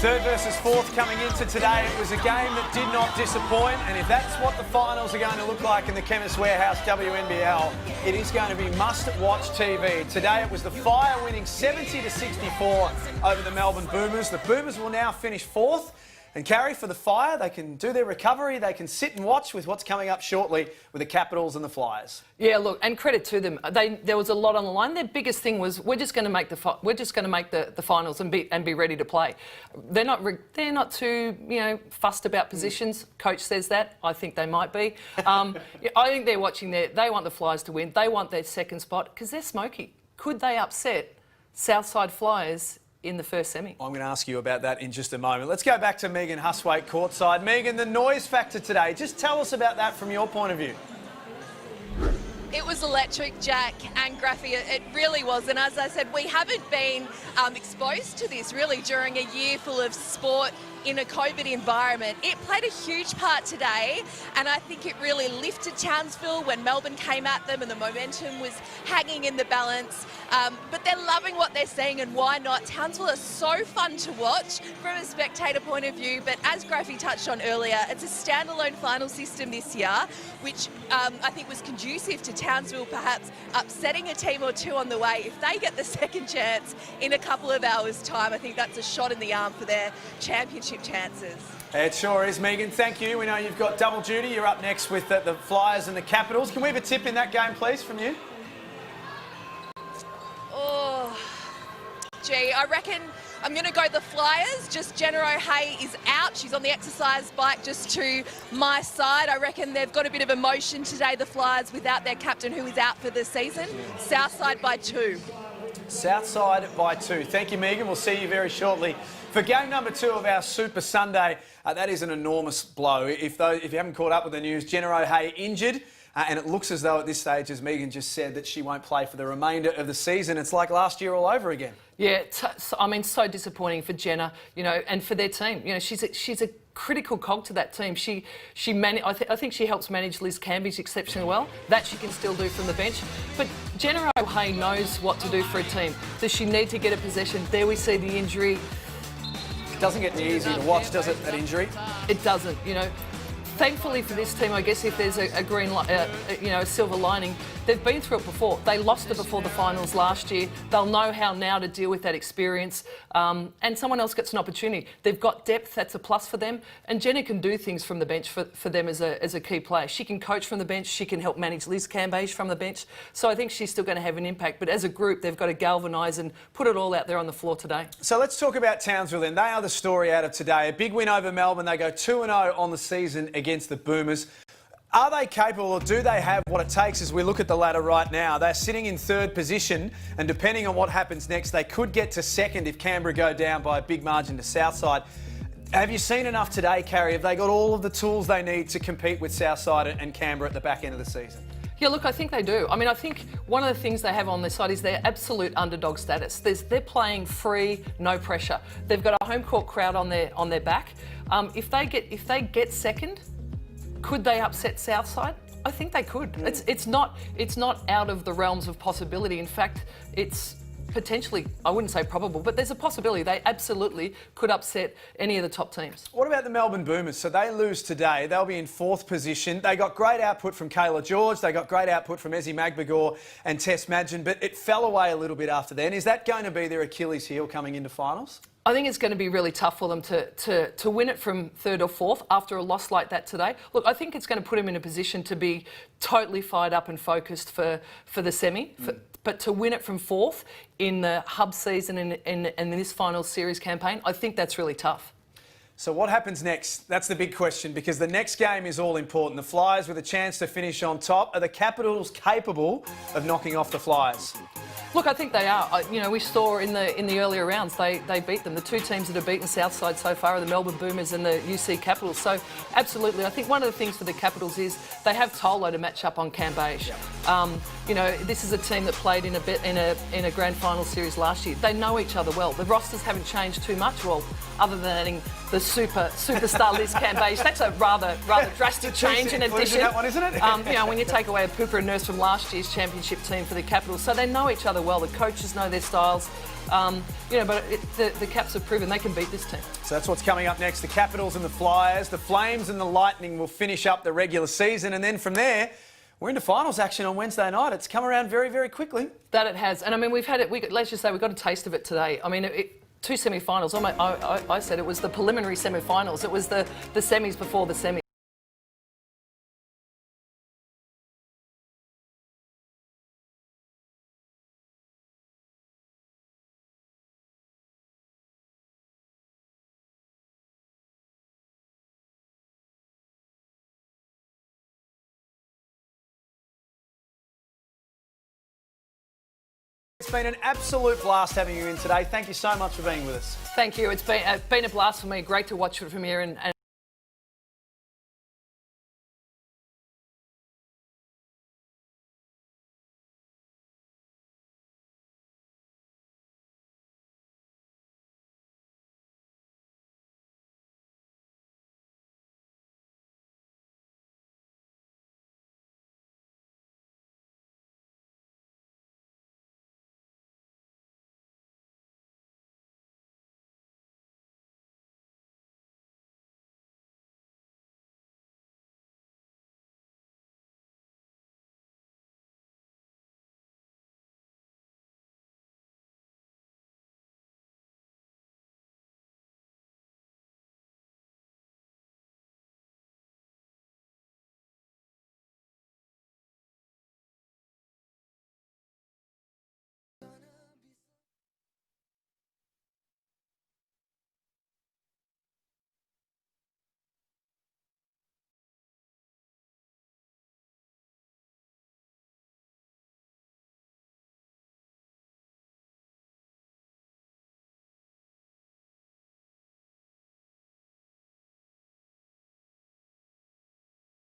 B: Third versus fourth coming into today. It was a game that did not disappoint, and if that's what the finals are going to look like in the Chemist Warehouse WNBL, it is going to be must-watch TV. Today it was the Fire winning 70-64 over the Melbourne Boomers. The Boomers will now finish 4th. And Carrie, for the Fire, they can do their recovery. They can sit and watch with what's coming up shortly with the Capitals and the Flyers. Yeah, look, and credit to them. There was a lot on the line. Their biggest thing was we're just going to make the finals and be ready to play. They're not too fussed about positions. Coach says that. I think they might be. I think they're watching they want the Flyers to win. They want their second spot because they're smoky. Could they upset Southside Flyers in the first semi? I'm going to ask you about that in just a moment. Let's go back to Megan Huswaite courtside. Megan, the noise factor today, just tell us about that from your point of view.
A: It was electric, Jack and Graffy. It really was. And as I said, we haven't been exposed to this really during a year full of sport
G: in a COVID environment, it played a huge part today, and I think it really lifted Townsville when Melbourne came at them and the momentum was hanging in the balance. But they're loving what they're seeing, and why not? Townsville are so fun to watch from a spectator point of view, but as Graffy touched on earlier, it's a standalone final system this year, which I think was conducive to Townsville perhaps upsetting a team or two on the way. If they get the second chance in a couple of hours' time, I think that's a shot in the arm for their championship chances.
B: It sure is, Megan. Thank you. We know you've got double duty. You're up next with the Flyers and the Capitals. Can we have a tip in that game, please, from you?
G: Oh, gee, I reckon I'm going to go the Flyers. Just Jenna O'Hea is out. She's on the exercise bike just to my side. I reckon they've got a bit of emotion today, the Flyers, without their captain who is out for the season. Southside by 2.
B: Southside by 2. Thank you, Megan. We'll see you very shortly for game number 2 of our Super Sunday. That is an enormous blow. If you haven't caught up with the news, Jenna O'Hea injured. And it looks as though at this stage, as Megan just said, that she won't play for the remainder of the season. It's like last year all over again.
C: Yeah, I mean, so disappointing for Jenna, you know, and for their team. You know, she's a critical cog to that team. I think she helps manage Liz Cambage exceptionally well. That she can still do from the bench. But Jenna O'Hea knows what to do for a team. Does she need to get a possession? There we see the injury.
B: It doesn't get any easier to watch, does it, that injury?
C: It doesn't, you know. Thankfully for this team, I guess if there's a silver lining, they've been through it before. They lost it before the finals last year. They'll know how now to deal with that experience. And someone else gets an opportunity. They've got depth, that's a plus for them. And Jenna can do things from the bench for them as a key player. She can coach from the bench. She can help manage Liz Cambage from the bench. So I think she's still going to have an impact. But as a group, they've got to galvanise and put it all out there on the floor today.
B: So let's talk about Townsville then. They are the story out of today. A big win over Melbourne. They go 2-0 on the season against the Boomers. Are they capable, or do they have what it takes as we look at the ladder right now? They're sitting in 3rd position, and depending on what happens next, they could get to 2nd if Canberra go down by a big margin to Southside. Have you seen enough today, Carrie? Have they got all of the tools they need to compete with Southside and Canberra at the back end of the season?
C: Yeah, look, I think they do. I mean, I think one of the things they have on their side is their absolute underdog status. They're playing free, no pressure. They've got a home court crowd on their back. If they get 2nd, could they upset Southside? I think they could. It's not out of the realms of possibility. In fact, it's potentially, I wouldn't say probable, but there's a possibility they absolutely could upset any of the top teams.
B: What about the Melbourne Boomers? So they lose today. They'll be in 4th position. They got great output from Kayla George. They got great output from Ezzy Magbagor and Tess Madgen, but it fell away a little bit after then. Is that going to be their Achilles heel coming into finals?
C: I think it's going to be really tough for them to win it from 3rd or 4th after a loss like that today. Look, I think it's going to put them in a position to be totally fired up and focused for the semi. But to win it from 4th in the hub season and in this final series campaign, I think that's really tough.
B: So what happens next? That's the big question, because the next game is all important. The Flyers with a chance to finish on top. Are the Capitals capable of knocking off the Flyers?
C: Look, I think they are. You know, we saw in the earlier rounds they beat them. The 2 teams that have beaten Southside so far are the Melbourne Boomers and the UC Capitals. So absolutely, I think one of the things for the Capitals is they have Tolo to match up on Cambage. You know, this is a team that played in a grand final series last year. They know each other well. The rosters haven't changed too much. Well, other than adding the superstar Liz Cambage, that's a rather drastic change in addition.
B: That one, isn't it?
C: You know, when you take away a Pooper and Nurse from last year's championship team for the Capitals, so they know each other well. The coaches know their styles. You know, but the Caps have proven they can beat this team.
B: So that's what's coming up next. The Capitals and the Flyers, the Flames and the Lightning will finish up the regular season, and then from there, we're into finals action on Wednesday night. It's come around very, very quickly.
C: That it has, and I mean we've had it. Let's just say we got a taste of it today. I mean, 2 semi-finals. I said it was the preliminary semi-finals. It was the semis before the semis.
B: It's been an absolute blast having you in today. Thank you so much for being with us.
C: Thank you. It's been a blast for me. Great to watch it from here and